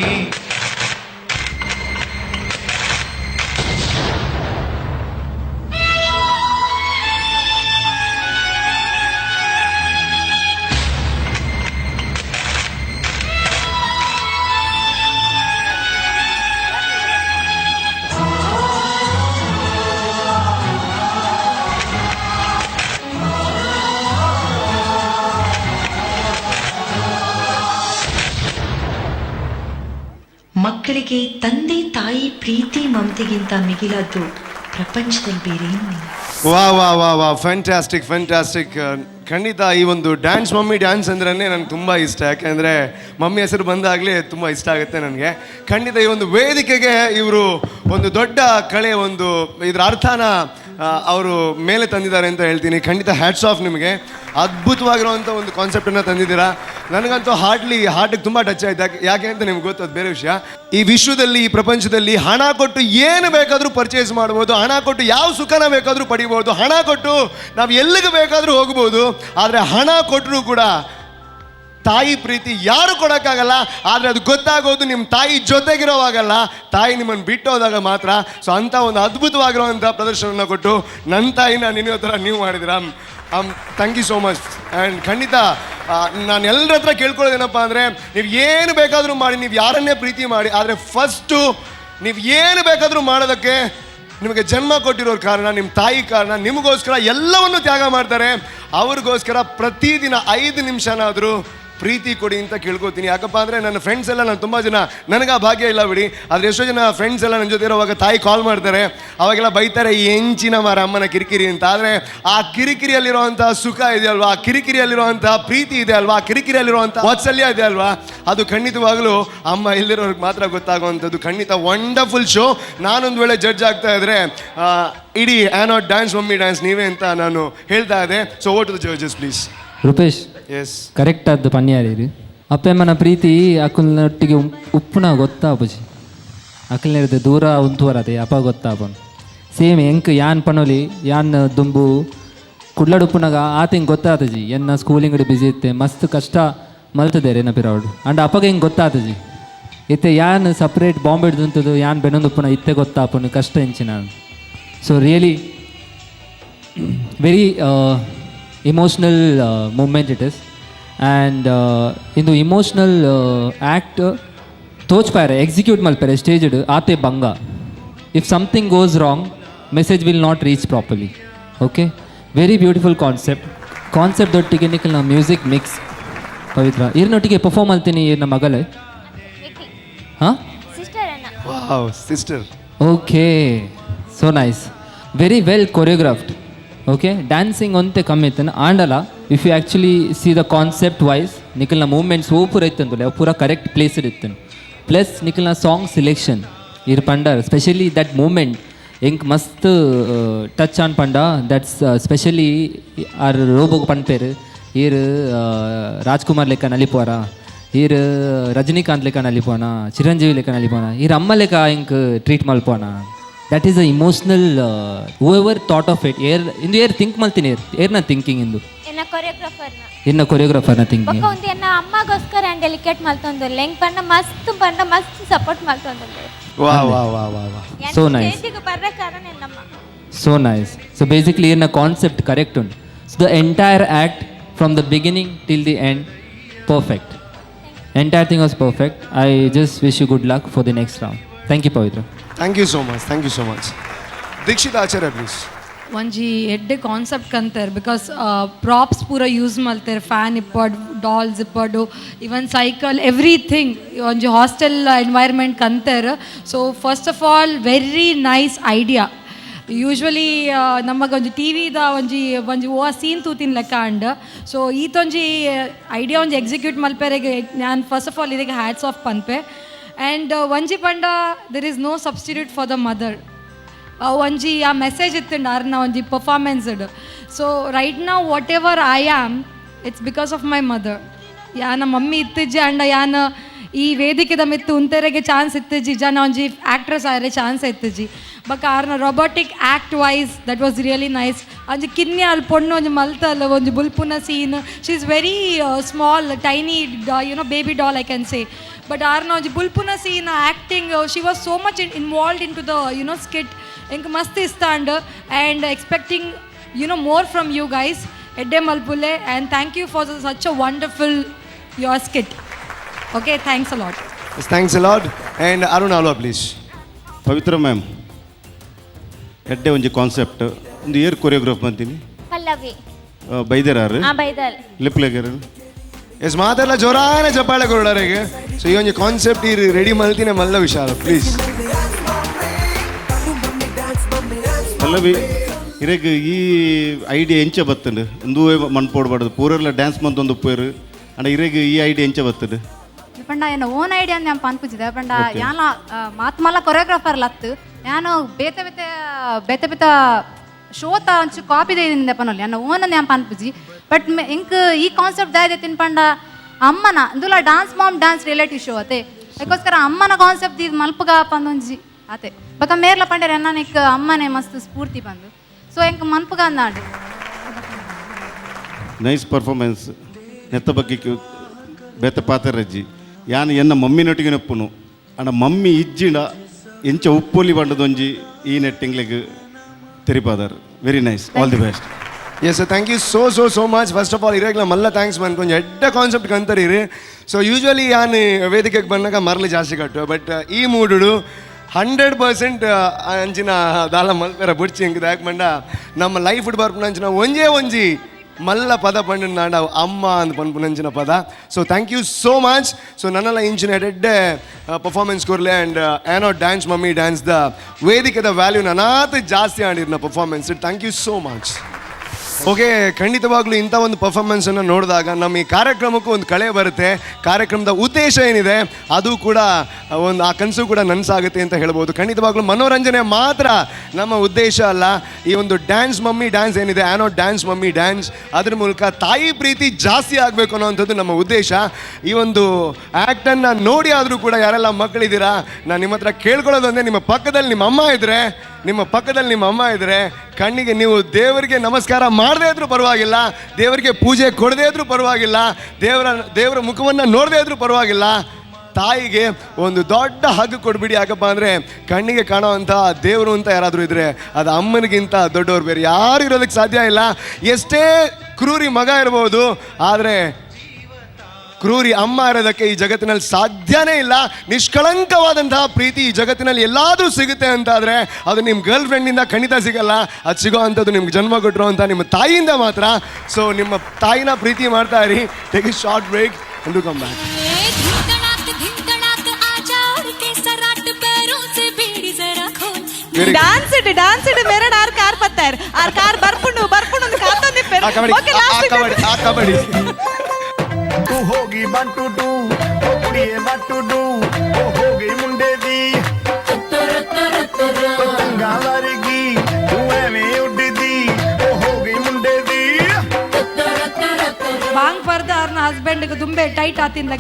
ಮಕ್ಕಳಿಗೆ ತಂದೆ ತಾಯಿ ಪ್ರೀತಿ ಮಮತೆಗಿಂತ ಮಿಗಿಲಾದ್ದು ಪ್ರಪಂಚದಲ್ಲಿ ಬೇರೆ ಏನಿಲ್ಲ. ವಾ ವಾ ವಾ ವಾ ಫ್ಯಾಂಟಾಸ್ಟಿಕ್ ಫ್ಯಾಂಟಾಸ್ಟಿಕ್. ಖಂಡಿತ ಈ ಒಂದು ಡ್ಯಾನ್ಸ್ ಮಮ್ಮಿ ಡ್ಯಾನ್ಸ್ ಅಂದ್ರೇ ನನಗೆ ತುಂಬ ಇಷ್ಟ. ಯಾಕೆಂದರೆ ಮಮ್ಮಿ ಹೆಸರು ಬಂದಾಗಲೇ ತುಂಬ ಇಷ್ಟ ಆಗುತ್ತೆ ನನಗೆ. ಖಂಡಿತ ಈ ಒಂದು ವೇದಿಕೆಗೆ ಇವರು ಒಂದು ದೊಡ್ಡ ಕಳೆ, ಒಂದು ಇದರ ಅರ್ಥನ ಅವರು ಮೇಲೆ ತಂದಿದ್ದಾರೆ ಅಂತ ಹೇಳ್ತೀನಿ. ಖಂಡಿತ ಹ್ಯಾಟ್ಸ್ ಆಫ್ ನಿಮಗೆ. ಅದ್ಭುತವಾಗಿರುವಂಥ ಒಂದು ಕಾನ್ಸೆಪ್ಟನ್ನು ತಂದಿದ್ದೀರಾ. ನನಗಂತೂ ಹಾರ್ಟಿಗೆ ತುಂಬ ಟಚ್ ಆಯ್ತು. ಯಾಕೆ ಅಂತ ನಿಮ್ಗೆ ಗೊತ್ತು, ಅದು ಬೇರೆ ವಿಷಯ. ಈ ವಿಶ್ವದಲ್ಲಿ, ಈ ಪ್ರಪಂಚದಲ್ಲಿ ಹಣ ಕೊಟ್ಟು ಏನು ಬೇಕಾದರೂ ಪರ್ಚೇಸ್ ಮಾಡ್ಬೋದು, ಹಣ ಕೊಟ್ಟು ಯಾವ ಸುಖನ ಬೇಕಾದರೂ ಪಡಿಬೋದು, ಹಣ ಕೊಟ್ಟು ನಾವು ಎಲ್ಲಿಗೆ ಬೇಕಾದರೂ ಹೋಗ್ಬೋದು. ಆದರೆ ಹಣ ಕೊಟ್ಟರೂ ಕೂಡ ತಾಯಿ ಪ್ರೀತಿ ಯಾರು ಕೊಡೋಕ್ಕಾಗಲ್ಲ, ಆದರೆ ಅದು ಗೊತ್ತಾಗೋದು ನಿಮ್ಮ ತಾಯಿ ಜೊತೆಗಿರೋವಾಗಲ್ಲ, ತಾಯಿ ನಿಮ್ಮನ್ನು ಬಿಟ್ಟು ಹೋದಾಗ ಮಾತ್ರ. ಸೊ ಅಂಥ ಒಂದು ಅದ್ಭುತವಾಗಿರುವಂಥ ಪ್ರದರ್ಶನವನ್ನು ಕೊಟ್ಟು ನನ್ನ ತಾಯಿನ ನಿನ್ನ ಥರ ನೀವು ಮಾಡಿದ್ದೀರಾ. Thank you so much. And ಖಂಡಿತ ನಾನು ಎಲ್ಲರ ಹತ್ರ ಕೇಳ್ಕೊಳ್ಳೋದೇನಪ್ಪ ಅಂದರೆ, ನೀವು ಏನು ಬೇಕಾದರೂ ಮಾಡಿ, ನೀವು ಯಾರನ್ನೇ ಪ್ರೀತಿ ಮಾಡಿ, ಆದರೆ ಫಸ್ಟು ನೀವು ಏನು ಬೇಕಾದರೂ ಮಾಡೋದಕ್ಕೆ ನಿಮಗೆ ಜನ್ಮ ಕೊಟ್ಟಿರೋರ ಕಾರಣ, ನಿಮ್ಮ ತಾಯಿ ಕಾರಣ, ನಿಮಗೋಸ್ಕರ ಎಲ್ಲವನ್ನು ತ್ಯಾಗ ಮಾಡ್ತಾರೆ. ಅವ್ರಿಗೋಸ್ಕರ ಪ್ರತಿದಿನ 5 ನಿಮಿಷನಾದರೂ ಪ್ರೀತಿ ಕೊಡಿ ಅಂತ ಕೇಳ್ಕೊತೀನಿ. ಯಾಕಪ್ಪ ಅಂದರೆ ನನ್ನ ಫ್ರೆಂಡ್ಸ್ ಎಲ್ಲ, ನಾನು ತುಂಬ ಜನ, ನನಗೆ ಆ ಭಾಗ್ಯ ಇಲ್ಲ ಬಿಡಿ, ಆದರೆ ಎಷ್ಟೋ ಜನ ಫ್ರೆಂಡ್ಸ್ ಎಲ್ಲ ನನ್ನ ಜೊತೆ ಇರೋವಾಗ ತಾಯಿ ಕಾಲ್ ಮಾಡ್ತಾರೆ, ಅವಾಗೆಲ್ಲ ಬೈತಾರೆ ಈ ಹೆಂಚಿನ ಮಾರ ಅಮ್ಮನ ಕಿರಿಕಿರಿ ಅಂತ. ಆದರೆ ಆ ಕಿರಿಕಿರಿಯಲ್ಲಿರುವಂಥ ಸುಖ ಇದೆ ಅಲ್ವಾ, ಆ ಕಿರಿಕಿರಿಯಲ್ಲಿರುವಂಥ ಪ್ರೀತಿ ಇದೆ ಅಲ್ವಾ, ಆ ಕಿರಿಕಿರಿಯಲ್ಲಿರುವಂಥ ವಾತ್ಸಲ್ಯ ಇದೆ ಅಲ್ವಾ, ಅದು ಖಂಡಿತವಾಗಲೂ ಅಮ್ಮ ಇಲ್ಲಿರೋರಿಗೆ ಮಾತ್ರ ಗೊತ್ತಾಗುವಂಥದ್ದು. ಖಂಡಿತ ವಂಡರ್ಫುಲ್ ಶೋ. ನಾನೊಂದು ವೇಳೆ ಜಡ್ಜ್ ಆಗ್ತಾ ಇದ್ರೆ ಇಡೀ ಆ್ಯನಾಟ್ ಡ್ಯಾನ್ಸ್ ಮಮ್ಮಿ ಡ್ಯಾನ್ಸ್ ನೀವೇ ಅಂತ ನಾನು ಹೇಳ್ತಾ ಇದ್ದೆ. So vote to the judges please. Rupesh, yes, correct ಆದ್ದು ಪನ್ಯಾರಿ ಅಪ್ಪಮ್ಮನ ಪ್ರೀತಿ ಅಕ್ಕನೊಟ್ಟಿಗೆ ಉಪ್ಪುನ ಗೊತ್ತಾ ಅಪ್ಪಜಿ, ಅಕ್ಕಲಿನದ ದೂರ ಉಂತುವರದೆ ಅಪ್ಪ ಗೊತ್ತಾ ಅಪ್ಪನ ಸೇಮ್ ಎಂಕ್ ಯಾನ್ ಪನೋಲಿ ಯಾನ್ ದುಂಬು ಕುಡ್ಲಡುಪ್ಪುನಾಗ ಆತ ಹಿಂಗೆ ಗೊತ್ತಾತಜಿ. ಎನ್ನ ಸ್ಕೂಲಿಂಗ್ ಬಿಸಿ ಇತ್ತೆ, ಮಸ್ತ್ ಕಷ್ಟ ಮಲ್ತದೆ ರೇನ ಪಿರವಡು ಅಂಡ್ ಅಪ್ಪಗೆ ಹಿಂಗೆ ಗೊತ್ತಾತಜಿ. ಇತ್ತೆ ಯಾನ್ ಸಪ್ರೇಟ್ ಬಾಂಬ್ ಹಿಡ್ದಂಥದ್ದು ಯಾನ್ ಬೆನ್ನೊಂದುಪ್ಪುನ ಇತ್ತೆ ಗೊತ್ತಾ ಅಪ್ಪನ ಕಷ್ಟ ಹೆಂಚಿನ. So really very emotional moment it is, and indu emotional act ತೋಚ್ಪಾರೆ ಎಕ್ಸಿಕ್ಯೂಟ್ ಮಲ್ಪಾರೆ ಸ್ಟೇಜ್ಡ್ ಆತೆ ಬಂಗ. If something goes wrong message will not reach properly. Okay, very beautiful concept ಒಟ್ಟಿಗೆ ನಿಖಲ್ ನಾವು ಮ್ಯೂಸಿಕ್ ಮಿಕ್ಸ್ ಪವಿತ್ರ ಇರ್ನೊಟ್ಟಿಗೆ ಪರ್ಫಾರ್ಮ್ ಮಾಡ್ತೀನಿ ನಮ್ಮ ಮಗಳೇ. ಹಾಂ, sister. Okay, so nice, very well choreographed. Okay, dancing ಒಂತೆ ಕಮ್ಮಿ ಇತ್ತನ ಆಂಡಲ್ಲ. If you actually see the concept wise ನಿಖಲ್ನ ಮೂವ್ಮೆಂಟ್ಸ್ ಪೂರ ಇತ್ತಂತಲ್ಲ, ಅವು ಪೂರ ಕರೆಕ್ಟ್ ಪ್ಲೇಸ್ಡ್ ಇತ್ತನು. ಪ್ಲಸ್ ನಿಖಲ್ನ ಸಾಂಗ್ ಸಿಲೆಕ್ಷನ್ ಇರ್ ಪಂಡರ್ ಸ್ಪೆಷಲಿ ದಟ್ ಮೂಮೆಂಟ್ ಎಂಕ್ ಮಸ್ತ್ ಟಚ್ ಆನ್ ಪಂಡ. ದಟ್ಸ್ ಸ್ಪೆಷಲಿ ಆರ್ ರೋಬೋಗ್ ಪನ್ಪೇರು ಈರ್ ರಾಜ್ಕುಮಾರ್ ಲೆಕ್ಕ ನಲಿಪೋರ, ಈರ್ ರಜನಿಕಾಂತ್ ಲೆಕ್ಕ ನಲಿಪೋನ, ಚಿರಂಜೀವಿ ಲೆಕ್ಕ ನಲಿಪೋನ, ಈರ್ ಅಮ್ಮ ಲೆಕ್ಕ ಎಂಕ್ ಟ್ರೀಟ್ ಮಲ್ಪೋನ. That is a emotional whoever thought of it. ಇಂದು ಏರ್ ಥಿಂಕ್ ಮಾಡ್ತೀನಿ, ಏರ್ನ ಥಿಂಕಿಂಗ್ ಇಂದು ಇನ್ನ ಕೊರಿಯೋಗ್ರಾಫರ್ನ ಥಿಂಕಿಂಗ್ ಒಂದು ಎನ್ನ ಅಮ್ಮಗೋಸ್ಕರ ಆ್ಯಂಡ್ ಡೆಲಿಕೇಟ್ ಮಲ್ತೊಂದು ಲೆಂಗ್ ಪಂಡ ಮಸ್ತ್ ಸಪೋರ್ಟ್ ಮಲ್ತೊಂದು. So nice, so nice. So basically ಏರ್ನ ಕಾನ್ಸೆಪ್ಟ್ ಕರೆಕ್ಟ್ ಉಂಟು. So the entire act from the beginning till the end perfect. Entire thing was perfect. I just wish you good luck for the next round. Thank you Pavithra. Thank you so much, thank you so much. Deekshith Acharya please. ಒಂಜಿ ಎಡ್ಡೆ ಕಾನ್ಸೆಪ್ಟ್ ಕಂತಾರೆ ಬಿಕಾಸ್ ಪ್ರಾಪ್ಸ್ ಪೂರ ಯೂಸ್ ಮಲ್ತಾರೆ. ಫ್ಯಾನ್ ಇಪ್ಪಡು, ಡಾಲ್ಸ್ ಇಪ್ಪಡು, ಇವನ್ ಸೈಕಲ್, ಎವ್ರಿಥಿಂಗ್ ಒಂಜಿ ಹಾಸ್ಟೆಲ್ ಎನ್ವೈರ್ಮೆಂಟ್ ಕಂತಾರೆ. So first of all very nice idea. Usually ನಮಗೊಂದು ಟಿ ವಿದ ಒಂಜಿ ಓ ಸೀನ್ ತೂತಿನ ಲೆಕ್ಕ ಅಂಡ್. ಸೊ ಈತೊಂಜಿ ಐಡಿಯಾ ಒಂಜಿ ಎಕ್ಸಿಕ್ಯೂಟ್ ಮಲ್ಪೆರೆಗೆ ನಾನು ಫಸ್ಟ್ ಆಫ್ ಆಲ್ ಇದಕ್ಕೆ ಹ್ಯಾಟ್ಸ್ ಆಫ್ ಪನ್ಪೆ. ಆ್ಯಂಡ್ ಒಂಜಿ ಪಂಡ there is no substitute for the mother. ಒಂಜಿ ಆ ಮೆಸೇಜ್ ಇತ್ತಂಡು ಅರ್ನ ಒಂಜಿ performanced. So right now whatever I am it's because of my mother. ಯಾನ ಮಮ್ಮಿ ಇತ್ತಿಜ್ಜಿ ಅಂಡ ಯಾನ ಈ ವೇದಿಕೆದ ಮಿತ್ತು ಉಂತೆರೆಗೆ ಚಾನ್ಸ್ ಇತ್ತಿಜ್ಜಿ, ಜನ ಒಂಜಿ ಆ್ಯಕ್ಟ್ರೆಸ್ ಆದ್ರೆ ಚಾನ್ಸ್ ಇತ್ತಿಜ್ಜಿ. ಬಟ್ ಆರ್ನ robotic act wise that was really nice. ಒಂಜಿ ಕಿನ್ನೆ ಅಲ್ಲಿ ಪೊಣ್ಣು ಒಂಜಿ ಮಲ್ತಲ್ಲ ಒಂಜಿ ಬುಲ್ಪುನ scene. She is very small tiny baby doll I can say. But ಆರ್ನ ಒಂಜಿ ಬುಲ್ಪುನ scene acting she was so much involved in to the skit. ಎಂಕ್ ಮಸ್ತ್ ಇಷ್ಟ ಅಂಡ್ and expecting more from you guys. ಎಡ್ಡೆ ಮಲ್ಪುಲೆ and thank you for such a wonderful your skit. Okay, thanks a lot. Thanks a lot. And Arun ಆಲ್ವಾ ಪ್ಲೀಸ್. ಪವಿತ್ರ ಮ್ಯಾಮ್, ಎಡ್ಡೆ ಒಂಜಿ ಕಾನ್ಸೆಪ್ಟ್ ಒಂದು ಏರ್ ಕೊರಿಯೋಗ್ರಾಫ್ ಮಾಡ್ತೀನಿ. ಪಲ್ಲವಿ ಬೈದರಾರು ಬೈದಲ್ ಲಿಪ್ಲೆಗರು ಎಸ್ ಮಾತೆಲ್ಲ ಜೋರಾನೆ ಚಪ್ಪಾಳೆ ಕೊಡೋರಿಗೆ. ಸೊ ಈ ಒಂದು ಕಾನ್ಸೆಪ್ಟ್ ಈ ರೆಡಿ ಮಲ್ತಿನೇ ಮಲ್ಲ ವಿಶಾಲ ಪ್ಲೀಸ್. ಪಲ್ಲವಿ ಇರಗೆ ಈ ಐಡಿಯಾ ಎಂಚ ಬತ್ತಂಡು ಒಂದು ಮನ್ಪೋಡ್ಬಾರ್ದು ಪೂರೆಲ್ಲ ಡ್ಯಾನ್ಸ್ ಮಂತೊಂದು ಉಪ್ಪೇರು ಅಂಡ ಇರಗೆ ಈ ಐಡಿಯಾ ಎಂಚ ಬತ್ತಂಡು ಪಂಡ ಏನ ಓನ್ ಐಡಿಯಾ ನಾನು ಪನ್ಪುಜಿದೆ ಪಂಡ ಯಾನ ಮಾತ್ಮಲ್ಲ ಕೊರಿಯೋಗ್ರಾಫರ್ ಲತ್ತು ನಾನು ಬೇತೆ ಬೇತೆ ಬೇತೆ ಬೇತ ಶೋತ ಒಂಚು ಕಾಪಿದೆ ಪನೊಲ್ಲಿ ನನ್ನ ಓನ್ ನಾನು ಪನ್ಪುಜಿ. ಬಟ್ ಇಂಕ್ ಈ ಕಾನ್ಸೆಪ್ಟ್ ದಾಯ್ದೆ ತಿನ್ಪಂಡ ಅಮ್ಮನ ಇಂದುಲ dance mom dance relative show ಅತೆ ಅದಕ್ಕೋಸ್ಕರ ಅಮ್ಮನ ಕಾನ್ಸೆಪ್ಟ್ ಇದು ಮಲ್ಪಗ ಪಂದೊಂಜಿ ಆತೆ ಬಕ ಮೇರ್ಲ ಪಂಡರೆ ನನಕ್ ಅಮ್ಮನೆ ಮಸ್ತ್ ಸ್ಫೂರ್ತಿ ಬಂದು ಸೊ ಎಂಕ್ ಮನ್ಪಗ ಅಂದಾಡು. Nice performance. ನೆತ್ತ ಬಗ್ಗೆ ಬೆತ್ತ ಪಾತರಜ್ಜಿ ಯಾನು ಎನ್ನ ಮಮ್ಮಿನೊಟ್ಟಿಗೆ ನೆಪ್ಪುನು ಅಣ್ಣ ಮಮ್ಮಿ ಇಜ್ಜಿಂಡ ಎಂಚ ಉಪ್ಪೊಲಿ ಬಂಡದೊಂಜಿ ಈ ನೆಟ್ಟಿಂಗ್ಲಿಗೆ ತೆರಿಪಾದಾರ್ very nice all the best. Yes thank you so much. First of all ಇರಾಗ್ಲ ಮಲ್ಲ ಥ್ಯಾಂಕ್ಸ್ ಬಂದು ಕೊಂಚ ಎಡ್ಡ ಕಾನ್ಸೆಪ್ಟ್ ಕಂತರೀರಿ. ಸೊ ಯೂಶ್ವಲಿ ಯಾನು ವೇದಿಕೆಗೆ ಬಂದಾಗ ಮರಳು ಜಾಸ್ತಿ ಕಟ್ಟು, ಬಟ್ ಈ ಮೂಡು 100% ಅಂಚಿನ ದಾಲ ಮಲ್ಪೆರ ಬುಡ್ಚಿ ಹಿಂಗೆ ಯಾಕೆ ಬಂಡ ನಮ್ಮ ಲೈಫ್ ಬರ್ಪುನ ಅಂಚಿನ ಒಂಜಿ ಮಲ್ಲ ಪದ ಪಂಡು ನಾಡ ಅಮ್ಮ ಅಂತ ಪನ್ಪುನಂಚಿನ ಪದ. So thank you so much. So ನನ್ನೆಲ್ಲ ಇಂಚಿನ ಎಡ್ಡೆ ಪರ್ಫಾರ್ಮೆನ್ಸ್ ಕೊರ್ಲೆ ಆ್ಯಂಡ್ ಏನೋ ಡ್ಯಾನ್ಸ್ ಮಮ್ಮಿ ಡ್ಯಾನ್ಸ್ ದ ವೇದಿಕೆದ ವ್ಯಾಲ್ಯೂ ನನಾತ ಜಾಸ್ತಿ ಆಡಿರ್ನ performance. Thank you so much. Okay, ಖಂಡಿತವಾಗ್ಲೂ ಇಂಥ ಒಂದು ಪರ್ಫಾರ್ಮೆನ್ಸನ್ನು ನೋಡಿದಾಗ ನಮ್ಮ ಈ ಕಾರ್ಯಕ್ರಮಕ್ಕೂ ಒಂದು ಕಳೆ ಬರುತ್ತೆ. ಕಾರ್ಯಕ್ರಮದ ಉದ್ದೇಶ ಏನಿದೆ ಅದು ಕೂಡ ಒಂದು ಆ ಕನಸು ಕೂಡ ನನಸಾಗುತ್ತೆ ಅಂತ ಹೇಳ್ಬೋದು. ಖಂಡಿತವಾಗ್ಲೂ ಮನೋರಂಜನೆ ಮಾತ್ರ ನಮ್ಮ ಉದ್ದೇಶ ಅಲ್ಲ. ಈ ಒಂದು ಡ್ಯಾನ್ಸ್ ಮಮ್ಮಿ ಡ್ಯಾನ್ಸ್ ಏನಿದೆ, ಆನೋ ಡ್ಯಾನ್ಸ್ ಮಮ್ಮಿ ಡ್ಯಾನ್ಸ್, ಅದ್ರ ಮೂಲಕ ತಾಯಿ ಪ್ರೀತಿ ಜಾಸ್ತಿ ಆಗಬೇಕು ಅನ್ನೋವಂಥದ್ದು ನಮ್ಮ ಉದ್ದೇಶ. ಈ ಒಂದು ಆ್ಯಕ್ಟನ್ನು ನೋಡಿ ಆದರೂ ಕೂಡ ಯಾರೆಲ್ಲ ಮಕ್ಕಳಿದ್ದೀರಾ, ನಾನು ನಿಮ್ಮ ಹತ್ರ ಕೇಳ್ಕೊಳ್ಳೋದಂದರೆ ನಿಮ್ಮ ಪಕ್ಕದಲ್ಲಿ ನಿಮ್ಮ ಅಮ್ಮ ಇದ್ದರೆ ಕಣ್ಣಿಗೆ ನೀವು ದೇವರಿಗೆ ನಮಸ್ಕಾರ ಮಾಡದೇ ಇದ್ರೂ ಪರವಾಗಿಲ್ಲ, ದೇವರಿಗೆ ಪೂಜೆ ಕೊಡದೇ ಇದ್ರೂ ಪರವಾಗಿಲ್ಲ, ದೇವರ ಮುಖವನ್ನು ನೋಡದೇ ಇದ್ರೂ ಪರವಾಗಿಲ್ಲ, ತಾಯಿಗೆ ಒಂದು ದೊಡ್ಡ ಹಗ್ಗು ಕೊಡ್ಬಿಡಿ. ಯಾಕಪ್ಪ ಅಂದರೆ ಕಣ್ಣಿಗೆ ಕಾಣೋವಂಥ ದೇವರು ಅಂತ ಯಾರಾದರೂ ಇದ್ದರೆ ಅದು ಅಮ್ಮನಿಗಿಂತ ದೊಡ್ಡವ್ರು ಬೇರೆ ಯಾರು ಇರೋದಕ್ಕೆ ಸಾಧ್ಯ ಇಲ್ಲ. ಎಷ್ಟೇ ಕ್ರೂರಿ ಮಗ ಇರ್ಬೋದು, ಆದರೆ ಕ್ರೂರಿ ಅಮ್ಮ ಇರೋದಕ್ಕೆ ಈ ಜಗತ್ತಿನಲ್ಲಿ ಸಾಧ್ಯನೇ ಇಲ್ಲ. ನಿಷ್ಕಳಂಕವಾದಂತಹ ಪ್ರೀತಿ ಈ ಜಗತ್ತಿನಲ್ಲಿ ಎಲ್ಲಾದರೂ ಸಿಗುತ್ತೆ ಅಂತಾದರೆ ಅದು ನಿಮ್ಮ ಗರ್ಲ್ ಫ್ರೆಂಡಿಂದ ಖಂಡಿತ ಸಿಗಲ್ಲ. ಅದು ಸಿಗೋ ಅಂಥದ್ದು ನಿಮ್ಗೆ ಜನ್ಮ ಕೊಟ್ಟರು ಅಂತ ನಿಮ್ಮ ತಾಯಿಯಿಂದ ಮಾತ್ರ. ಸೊ ನಿಮ್ಮ ತಾಯಿನ ಪ್ರೀತಿ ಮಾಡ್ತಾ ಇರಿ. Take a short break and do come back. Dance इट मेरा डार कार पत्ता है आर कार बरपुंडु खाता निप्पेर ओके लास्ट कबड्डी तू होगी 1 to 2 कुड़िए what to do ओ होगी मुंडे दी पतंगा वारगी तू एवें उड़दी ओ होगी मुंडे दी ಬಾಂಗ್ ಪರ್ದ ಅವ್ರನ್ನ ಹಸ್ಬೆಂಡ್ಗೆ ದುಂಬೆ ಟೈಟ್ ಆತಿಂದ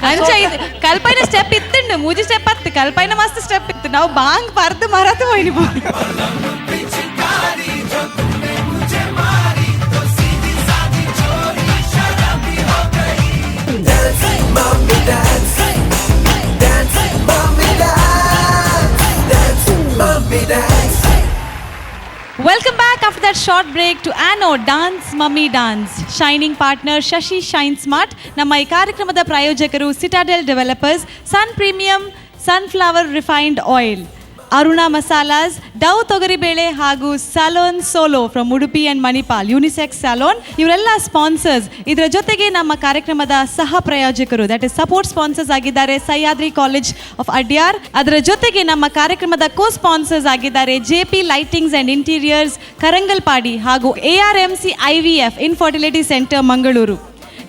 ಕಲ್ಪೈನ ಸ್ಟೆಪ್ ಇತ್ತುಂಡು ಮೂಜಿ ಸ್ಟೆಪ್ ಹತ್ತು ಕಲ್ಪೈನ ಮಸ್ತ್ ಸ್ಟೆಪ್ ಇತ್ತು ನಾವು ಬಾಂಗ್ ಪರ್ದು ಮರತು ಹೋಯ್ನಿ Welcome back after that short break to Ano Dance Mummy Dance. Shining partner Shashi Shine Smart. ನಮ್ಮ ಈ ಕಾರ್ಯಕ್ರಮದ ಪ್ರಾಯೋಜಕರು ಸಿಟಾಡೆಲ್ ಡೆವಲಪರ್ಸ್, ಸನ್ premium sunflower refined oil, Aruna masalas, dove ತೊಗರಿಬೇಳೆ ಹಾಗೂ salon solo from Udupi and Manipal unisex salon. ಇವರೆಲ್ಲ ಸ್ಪಾನ್ಸರ್ಸ್. ಇದರ ಜೊತೆಗೆ ನಮ್ಮ ಕಾರ್ಯಕ್ರಮದ ಸಹ ಪ್ರಾಯೋಜಕರು ದಟ್ ಇಸ್ ಸಪೋರ್ಟ್ ಸ್ಪಾನ್ಸರ್ಸ್ ಆಗಿದ್ದಾರೆ ಸಹ್ಯಾದ್ರಿ ಕಾಲೇಜ್ ಆಫ್ ಅಡ್ಯಾರ್. ಅದರ ಜೊತೆಗೆ ನಮ್ಮ ಕಾರ್ಯಕ್ರಮದ ಕೋ ಸ್ಪಾನ್ಸರ್ಸ್ ಆಗಿದ್ದಾರೆ JP lightings and interiors Karangalpadi ಹಾಗೂ ARMC IVF infertility centre Mangaluru.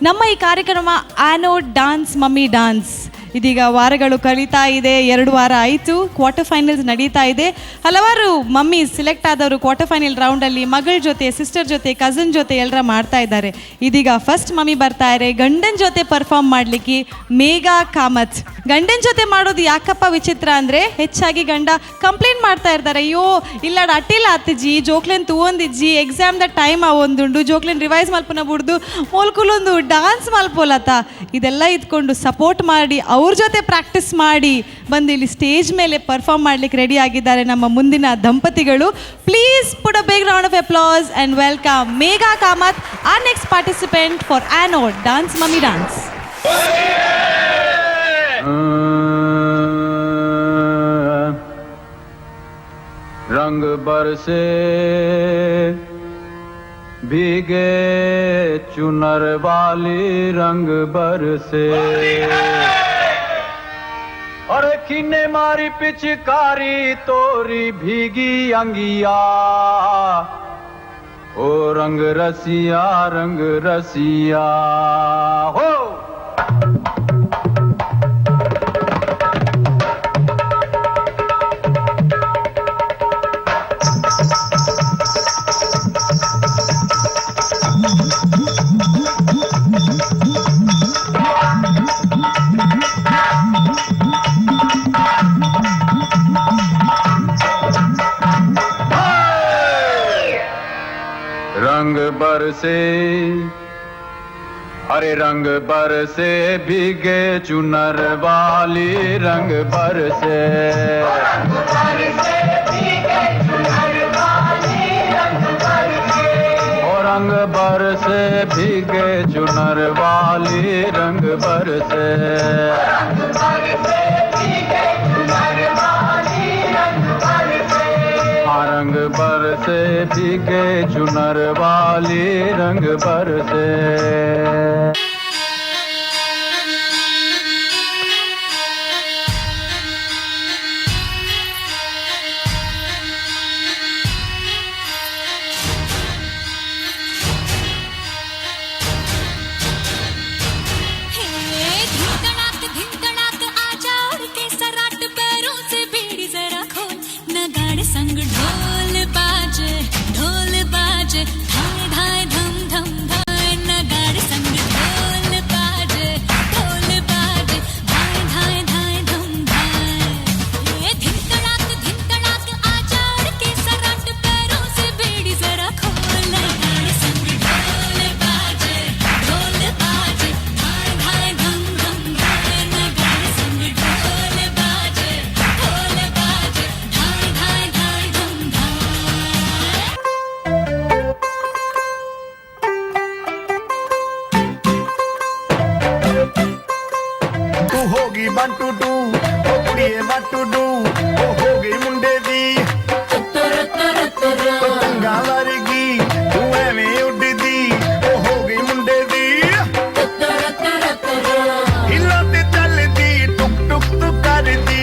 ನಮ್ಮ ಈ ಕಾರ್ಯಕ್ರಮ ಆನೋ ಡಾನ್ಸ್ ಮಮ್ಮಿ ಡಾನ್ಸ್ ಇದೀಗ ವಾರಗಳು ಕಳೀತಾ ಇದೆ. 2 ವಾರ ಆಯಿತು. ಕ್ವಾರ್ಟರ್ ಫೈನಲ್ಸ್ ನಡೀತಾ ಇದೆ. ಹಲವಾರು ಮಮ್ಮಿ ಸಿಲೆಕ್ಟ್ ಆದವರು ಕ್ವಾರ್ಟರ್ ಫೈನಲ್ ರೌಂಡಲ್ಲಿ ಮಗಳ ಜೊತೆ, ಸಿಸ್ಟರ್ ಜೊತೆ, ಕಸಿನ್ ಜೊತೆ ಎಲ್ಲರ ಮಾಡ್ತಾ ಇದ್ದಾರೆ. ಇದೀಗ ಫಸ್ಟ್ ಮಮ್ಮಿ ಬರ್ತಾ ಇದ್ದಾರೆ ಗಂಡನ ಜೊತೆ ಪರ್ಫಾರ್ಮ್ ಮಾಡಲಿಕ್ಕೆ. ಮೇಘಾ ಕಾಮತ್. ಗಂಡನ ಜೊತೆ ಮಾಡೋದು ಯಾಕಪ್ಪ ವಿಚಿತ್ರ ಅಂದರೆ ಹೆಚ್ಚಾಗಿ ಗಂಡ ಕಂಪ್ಲೇಂಟ್ ಮಾಡ್ತಾ ಇರ್ತಾರೆ, ಅಯ್ಯೋ ಇಲ್ಲಾಡ ಅಟ್ಟಿಲ್ಲ ಅತ್ತಿಜ್ಜಿ ಜೋಕ್ಲೆನ್ ತೂವೊಂದಿಜ್ಜಿ ಎಕ್ಸಾಮ್ದ ಟೈಮ್ ಆವೊಂದುಂಡು ಜೋಕ್ಲೆನ್ ರಿವೈಸ್ ಮಲ್ಪನ ಬಿಡ್ದು ಮೋಲ್ಕುಲೊಂದು ಡಾನ್ಸ್ ಮಲ್ಪೋಲತ್ತ. ಇದೆಲ್ಲ ಇದ್ಕೊಂಡು ಸಪೋರ್ಟ್ ಮಾಡಿ ಅವ್ರ ಜೊತೆ ಪ್ರಾಕ್ಟೀಸ್ ಮಾಡಿ ಬಂದು ಇಲ್ಲಿ ಸ್ಟೇಜ್ ಮೇಲೆ ಪರ್ಫಾರ್ಮ್ ಮಾಡ್ಲಿಕ್ಕೆ ರೆಡಿ ಆಗಿದ್ದಾರೆ ನಮ್ಮ ಮುಂದಿನ ದಂಪತಿಗಳು. Please put a big round of applause and welcome Megha Kamath, our next participant for Ano Dance Mummy Dance. रंग बरसे भीगे चुनर वाली रंग बरसे और किने मारी पिचकारी तोरी भीगी अंगिया ओ रंग रसिया हो रंग बरसे अरे रंग बरसे भीगे चुनर वाली रंग बरसे रंग बरसे भीगे चुनर वाली रंग बरसे रंग बरसे भीगे चुनर वाली रंग बरसे संग ढोल बाजे धाय धाय धम धम धाय नगाड़े संग ढोल बाजे धाय धाय धाय धम धाय ये धिन तड़ाक आजा उड़ के सराट पैरों से बेड़ी जरा खोल नगाड़े संग ढोल बाजे धाय धाय धम धम धाय नगाड़े संग ढोल बाजे धाय धाय धाय धम तू होगी 1 2 2 ओ कुड़िए 1 2 2 ओ होगी मुंडे दी पतंगा वर्गी तू एवें उड़दी ओ होगी मुंडे दी हिला ते चलदी टुक टुक तू करदी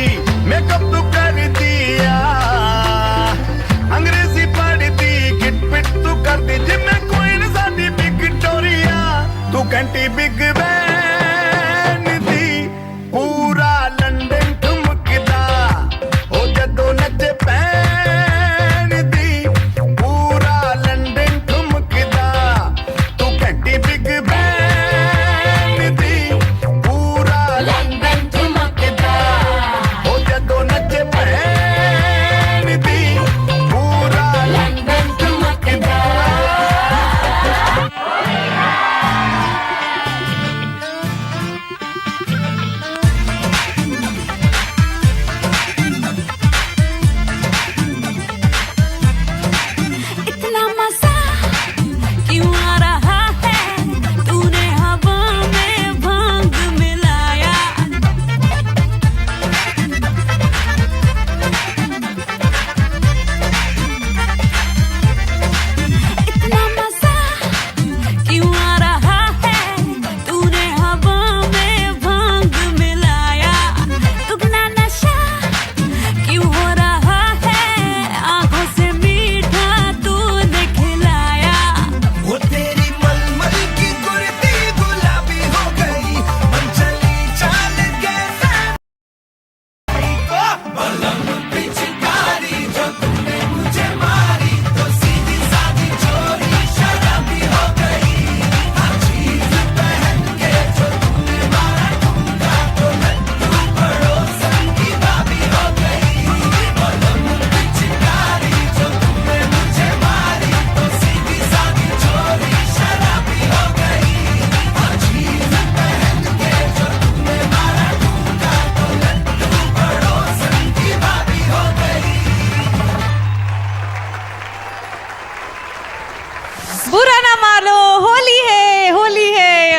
मेकअप तू करदी अंग्रेजी पढ़दी किट पिट तू करदी जिम्मे कोई न साडी विक्टोरिया तू घंटी बिग बैन दी पूरा लंदन ठुमकदा ओ जदों नच पैन दी पूरा लंदन ठुमकदा तू घंटी बिग बैन दी पूरा लंदन ठुमकदा ओ जदों नच पैन दी पूरा लंदन ठुमकदा इतना मजा क्यों आ रहा है तूने हवा में भांग मिलाया इतना मजा क्यों आ रहा है तूने हवा में भांग मिलाया दुगना नशा क्यों हो रहा है आंखों से मीठा तूने खिलाया वो तेरी मलमल की कुर्ती गुलाबी हो गई मन चली चाल के बलम पिचकारी जो तूने मुझे मारी तो सीधी सादी चोरी शराबी हो गई चीज पहन के जो तूने मारा ठुमका तो लड्डू पड़ोसन की भाभी हो गई बलम पिचकारी जो तूने मुझे मारी तो सीधी सादी चोरी शराबी हो गई चीज पहन के जो तूने मारा ठुमका तो लड्डू पड़ोसन की भाभी हो गई बुरा ना मानो होली है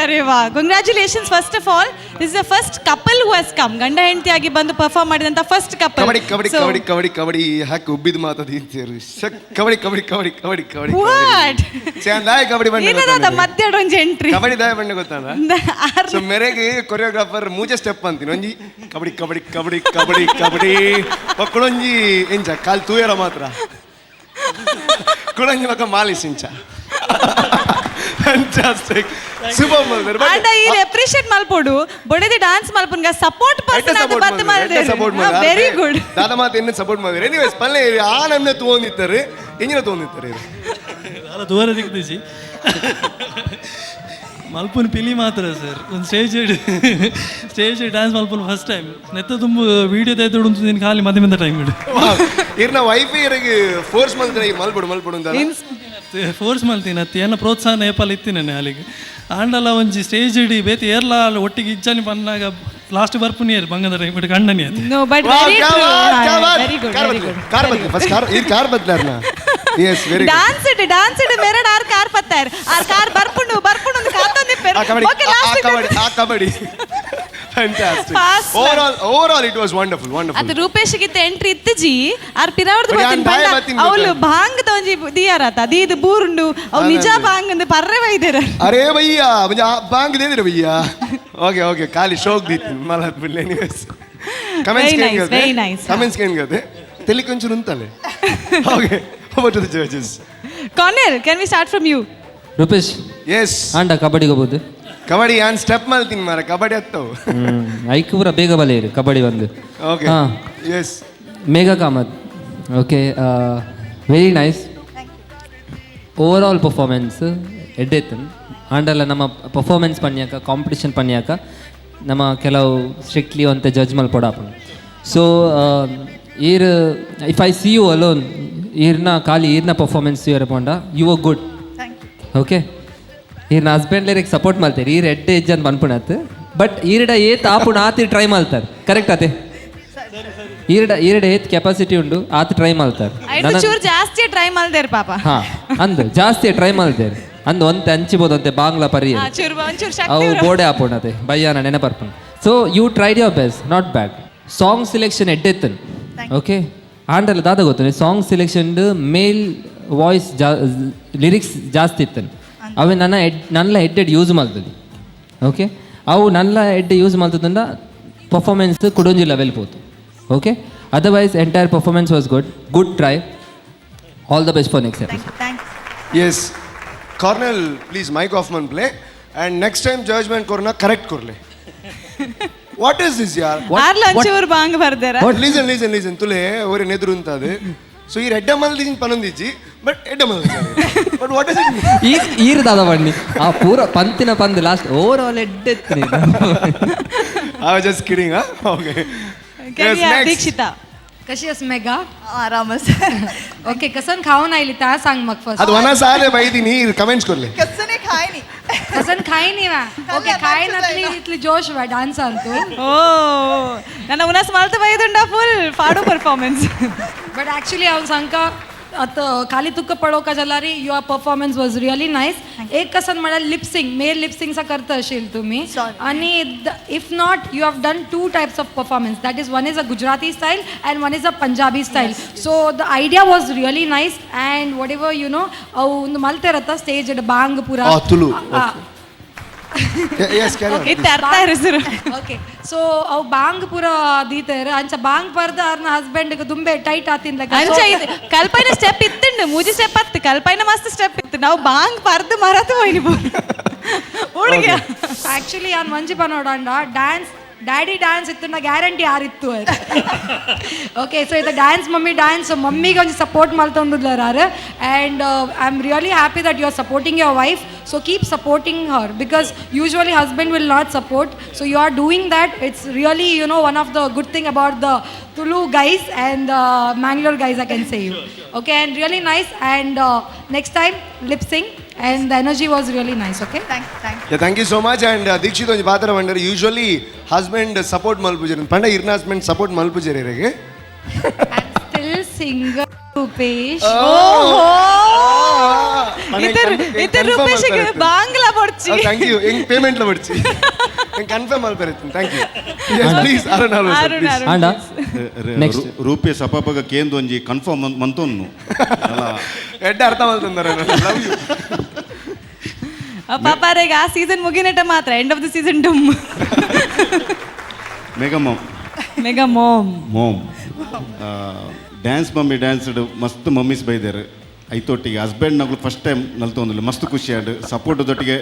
अरे वाह congratulations first of all this is the first couple who has come ಗಂಡ ಹೆಂಡತಿಯಾಗಿ ಬಂದು ಪರ್ಫಾರ್ಮ್ ಮಾಡಿದಂತ ಫಸ್ಟ್ ಕಪಲ್ ಕಬಡ್ಡಿ ಕಬಡ್ಡಿ ಕಬಡ್ಡಿ ಕಬಡ್ಡಿ ಕಬಡ್ಡಿ ಹಾಕಿ ಉಬ್ಬಿದ ಮಾತಾಡ್ತೀರಿ ಕಬಡ್ಡಿ ಕಬಡ್ಡಿ ಕಬಡ್ಡಿ ಕಬಡ್ಡಿ ಕಬಡ್ಡಿ ವಾಟ್ ದಾಯ ಕಬಡ್ಡಿ ಬಣ್ಣ ಏನದ ಮಧ್ಯ ಒಂಜಿ ಎಂಟ್ರಿ ಕಬಡ್ಡಿ ದಾಯ ಬಣ್ಣ ಗೊತ್ತಾನ ಸೊ ಮೇರೆಗೆ ಕೊರಿಯೋಗ್ರಾಫರ್ ಮೂಜೆ ಸ್ಟೆಪ್ ಅಂತೀನಿ ಒಂಜಿ ಕಬಡ್ಡಿ ಕಬಡ್ಡಿ ಕಬಡ್ಡಿ ಕಬಡ್ಡಿ ಕಬಡ್ಡಿ ಒಕ್ಕಳೊಂಜಿ ಎಂಚ ಕಾಲ್ ತೂಯರ ಮಾತ್ರ ಕುಳಂಜಿ ಮಕ್ಕ ಮಾಲಿಸ್ ಇಂಚ ಫ್ಯಾಂಟಾಸ್ಟಿಕ್ ಸೂಪರ್ ಮದರ್ ಅಂಡ ಈ ಅಪ್ರಿಶಿಯೇಟ್ ಮಲ್ಪೋಡು ಬೊಡೆದಿ ಡ್ಯಾನ್ಸ್ ಮಲ್ಪನ್ಗ ಸಪೋರ್ಟ್ ಪರ್ಸನ್ ಅದು ಬತ್ತ ಮಾಡಿದೆ ವೆರಿ ಗುಡ್ ದಾದ ಮಾತು ಎನ್ನ ಸಪೋರ್ಟ್ ಮಾಡಿದ್ರೆ ಎನಿವೇಸ್ ಪಲ್ಲೆ ಆ ನಮ್ನೆ ತೋಂದಿತ್ತಾರೆ ಎಂಜಿನ ತೋಂದಿತ್ತಾರೆ ಅಲ್ಲ ದೂರ ದಿಕ್ಕಿಸಿ ಮಲ್ಪುನ ಪಿಲಿ ಮಾತ್ರ ಸರ್ ಒಂದು ಸ್ಟೇಜ್ ಡ್ಯಾನ್ಸ್ ಮಲ್ಪುನ ಫಸ್ಟ್ ಟೈಮ್ ನೆತ್ತ ತುಂಬ ವಿಡಿಯೋ ತೆಗೆದು ನೀನು ಖಾಲಿ ಮಧ್ಯೆ ಟೈಮ್ ಇಡು ಇರ್ನ ವೈಫೈ ಇರಗೆ ಫೋರ್ಸ್ ಮಾಡ್ತಾರೆ ಮಲ್ಪಡು ಅಂತ ಫೋರ್ಸ್ ಮಲ್ತೀನಿ ಅತ್ತಿ ಏನ ಪ್ರೋತ್ಸಾಹ ಏಪಲ್ ಇತ್ತಿನೇನೆ ಅಲ್ಲಿಗೆ ಆಂಡಲ ಒಂಜಿ ಸ್ಟೇಜ್ ಇಡಿ ಬೇತಿ ಏರ್ಲ ಒಟ್ಟಿಗೆ ಇಜ್ಜಾನಿ ಪನ್ನಾಗ ಲಾಸ್ಟ್ ಬರ್ಪುನಿ ಏರ್ ಬಂಗದರ ಇಟ್ಟು ಕಂಡನಿ ಅದು No, but very true. Very good, very good. कार बदले फर्स्ट कार बदलार ना यस वेरी డాన్స్ ఇడు మెరడ్ ఆర్ కార్ పత్తారు ఆర్ కార్ బర్పుండు కాతోంది పెరు ఓకే లాస్ట్ ಆ kabaddi fantastic Fast. overall it was wonderful ಅದು ರೂಪೇಶ್ ಗಿತ್ತೆ ಎಂಟ್ರಿ ಇತ್ತಿಜಿ ಆರ್ ಪಿರಾವರ್ದು ಬಡಿ ಬತ್ತಿನ ಬಾಯ್ ಪಂಡ ಬತ್ತಿನ ಅವಳು ಭಾಂಗ್ ತೋಂಜಿ ದಿಯಾರತ ಅದು ಬೂರುಂಡು ಅವ್ ನಿಜ ಭಾಂಗ್ ಅಂದು ಪರ್ರೆ ವೈದೇರ अरे भैया मुझे बांग दे दे भैया ओके खाली शौक दी मला बिल्ले एनीवेज कमेंट्स Very केन nice, करते very nice. कमेंट्स केन करते तेली కొంచెం ఉంటలే okay over to the judges Cornel can we start from you Rupesh yes ಆಂಡ ಕಬಡ್ಡಿಗೆ ಹೋಗ್ಬೋದು ಕಬಡ್ಡಿ ಆನ್ ಸ್ಟೆಪ್ ಮಾಡ್ತೀನಿ ಮಾರ ಕಬಡ್ಡಿ ಹತ್ತವು ಐಕ್ ಪೂರ ಬೇಗ ಬಲೆ ಇರು ಕಬಡ್ಡಿ ಬಂದು ಓಕೆ ಹಾಂ yes Megha Kamath okay very nice overall performance ಎಡ್ಡೆತ್ತನ್ ಆಂಡಲ್ಲ ನಮ್ಮ ಪರ್ಫಾರ್ಮೆನ್ಸ್ ಪನ್ಯಾಕ ಕಾಂಪಿಟಿಷನ್ ಪನ್ಯಾಕ ನಮ್ಮ ಕೆಲವು ಸ್ಟ್ರಿಕ್ಟ್ಲಿ ಅಂತ ಜಡ್ಜ್ ಮಲ್ಪಡಾಪನ್ ಸೊ ಈರ್ if I see you alone ಈರ್ನ ಖಾಲಿ ಈರ್ನ ಪರ್ಫಾರ್ಮೆನ್ಸ್ ಇಯರ್ ಪಂಡ ಯು ಆರ್ ಗುಡ್ ಓಕೆ ಈರ್ನ ಹಸ್ಬೆಂಡ್ಲೇರಿಗೆ ಸಪೋರ್ಟ್ ಮಾಡ್ತಾರೆ ಈರ್ ಎಡ್ಡೆ ಇಜ್ಜನ್ ಬನ್ಪುಣತ್ ಬಟ್ ಈರ್ಡ ಏತ್ ಆಪುಣ ಆತಿ ಟ್ರೈ ಮಾಡ್ತಾರೆ ಕರೆಕ್ಟ್ ಆತೆ ಈರ್ಡ ಏತ್ ಕೆಪಾಸಿಟಿ ಉಂಡು ಆತ ಟ್ರೈ ಮಾಡ್ತಾರೆ ಐದು ಚೂರು ಜಾಸ್ತಿ ಟ್ರೈ ಮಾಡ್ದೇರ್ ಪಾಪ ಹಾಂ ಅಂದು ಜಾಸ್ತಿ ಟ್ರೈ ಮಾಡ್ದೇರು ಅಂದು ಒಂತೆ ಹಂಚಿಬೋದು ಅಂತೆ ಬಾಂಗ್ಲಾ ಪರಿ ಚೂರು ಒಂಚೂರು ಅವು ಶಕ್ತಿ ಬೋಡೆ ಆಪುಣತೆ ಬಯ್ಯಾನ ನೆನಪರ್ಪಣ್ so you tried your best not bad song selection ಎಡ್ಡೆತ್ತನ್ ಓಕೆ ಆಂಡಲ್ಲ ದಾದ ಗೊತ್ತು song selection male voice lyrics ಜಾಸ್ತಿ ಇತ್ತನು ಅವೆ ನನ್ನ ಹೆಡ್ ಯೂಸ್ ಮಾಡ್ತದೆ ಓಕೆ ಅವು ನನ್ನ ಹೆಡ್ ಯೂಸ್ ಮಾಡ್ತದಂಡ ಪರ್ಫಾರ್ಮೆನ್ಸ್ ಕುಡೊಂಜಿ ಲೆವೆಲ್ ಪೋತು okay otherwise entire performance was good try all the best for next episode yes cornel please mic off man play and next time judgment korna correct korle what is this yaar ಆರ್ಲ ಒಂಚೂರು ಭಾಂಗ್ ಬರ್ದೇರ listen tule ore nedru untadu so ಈ ರೆಡ್ಡ ಮಲ್ದಿನ್ ಪನೊಂದಿಜ್ಜಿ ಬಟ್ ಎಡ್ಡ ಮಲ್ದಿಜ್ಜಿ ಬಟ್ ವಾಟ್ ಇಸ್ ಇಟ್ ಈರ್ ದಾದ ಬಣ್ಣಿ ಆ ಪೂರ ಪಂತಿನ ಪಂದ್ ಲಾಸ್ಟ್ ಓವರ್ ಆಲ್ ಎಡ್ಡೆತ್ತೀನಿ I was just kidding huh okay yes next Deekshita कशी आहेस मेगा ಆರಾಮಸ್ ओके कसं खाऊन आली त्या सांग मग फर्स्ट ಅದು ವನ ಸಾಲೆ ಬೈದಿನಿ ಕಮೆಂಟ್ಸ್ ಕೊರ್ಲೆ ಕಸನೆ ಖಾಯ್ನಿ कसं खाई नाही वा ओके खाय नसली इथली जोश वा डान्स आणतो ಓ ನನ್ನ ಉನಸ್ ಮಾಲ್ತ ಬೈದುಂಡ ಫುಲ್ ಫಾಡು ಪರ್ಫಾರ್ಮೆನ್ಸ್ बट ॲक्च्युली हांव सांगका आता खाली तुका पडो का जाल्यार your performance was really nice एक कसं म्हळ्यार लिपसिंग मेल लिपसिंगचा करता आशिल तुमी आणि if not you have done 2 types of performance that is one is a Gujarati style and one is a Punjabi style so the idea was really nice and what ever you know ಅವು ಮಲ್ತಿರತ್ತ ಸ್ಟೇಜ್ ಬಾಂಗ್ ಪೂರ ತುಳು yes carry on ಇತ್ತ ಅರ್ಥ ಇರಿಸಿರು ಓಕೆ ಸೊ ಅವು ಬಾಂಗ್ ಪೂರ ದೀತಾರೆ ಅಂಚ ಬಾಂಗ್ ಪರ್ದ ಅವ್ರನ್ನ ಹಸ್ಬೆಂಡ್ ದುಂಬೆ ಟೈಟ್ ಆತಿಂದ ಅಂಚ ಕಲ್ಪೈನ ಸ್ಟೆಪ್ ಇತ್ತುಂಡು ಮೂಜಿ ಸ್ಟೆಪ್ ಅತ್ತು ಕಲ್ಪೈನ ಮಸ್ತ್ ಸ್ಟೆಪ್ ಇತ್ತು ನಾವು ಬಾಂಗ್ ಪರ್ದು ಮರತು ಹೋಯ್ನಿ ಹುಡುಗ ಆಕ್ಚುಲಿ ಅವ್ನು ಮಂಜಿ ಪನೋಡಂಡ ಡ್ಯಾನ್ಸ್ ಡ್ಯಾಡಿ ಡ್ಯಾನ್ಸ್ ಇತ್ತು ನಾ ಗ್ಯಾರಂಟಿ ಯಾರಿತ್ತು ಓಕೆ ಸೊ ಇದು ಡ್ಯಾನ್ಸ್ ಮಮ್ಮಿಗೆ ಒಂದು ಸಪೋರ್ಟ್ ಮಾಡ್ತೊಂದಿದ್ದಾರೆ and I am really happy that you are supporting your wife so keep supporting her because usually husband will not support so you are doing that it's really you know one of the good thing about the Tulu guys and Mangalore guys I can say you okay and really nice and next time lip sync and the energy was really nice okay thank you so much and Dikshit onji paatra vandare usually husband support malpujere panda irna husband support malpujere rege and still single Rupesh ಇತರ ರೂಪೇಶ್ ಬಾಂಗ್ಲಾ ಬರ್ಚಿ thank you in payment la ಬರ್ಚಿ ಕನ್ಫರ್ಮ್ ಮಾಡ್ತಾರೆ thank you yes please Arun ಆಂಡ ನೆಕ್ಸ್ಟ್ ರೂಪೇಶ್ ಅಪ್ಪಗ ಕೇಂದು ಒಂಜಿ ಕನ್ಫರ್ಮ್ ಮಂತೊನ್ನು ಎಡ್ಡ ಅರ್ಥ ಮಾಡ್ತಂದಾರೆ ಲವ್ ಯು ಪಾಪಾರೆಗ ಆ ಸೀಸನ್ ಮುಗಿನಟ ಮಾತ್ರ ಎಂಡ್ ಆಫ್ ದ ಸೀಸನ್ ಡಮ್ mega mom mom dance dance ಮಸ್ತ್ ಮಮ್ಮೀಸ್ ಬೈದಾರೆ ಐತೊಟ್ಟಿಗೆ ಹಸ್ಬೆಂಡ್ ನಗಳು ಫಸ್ಟ್ ಟೈಮ್ ನಲ್ತೊಂದಿಲ್ಲ ಮಸ್ತ್ ಖುಷಿ ಆಂಡ್ ಸಪೋರ್ಟ್ ದೊಟ್ಟಿಗೆ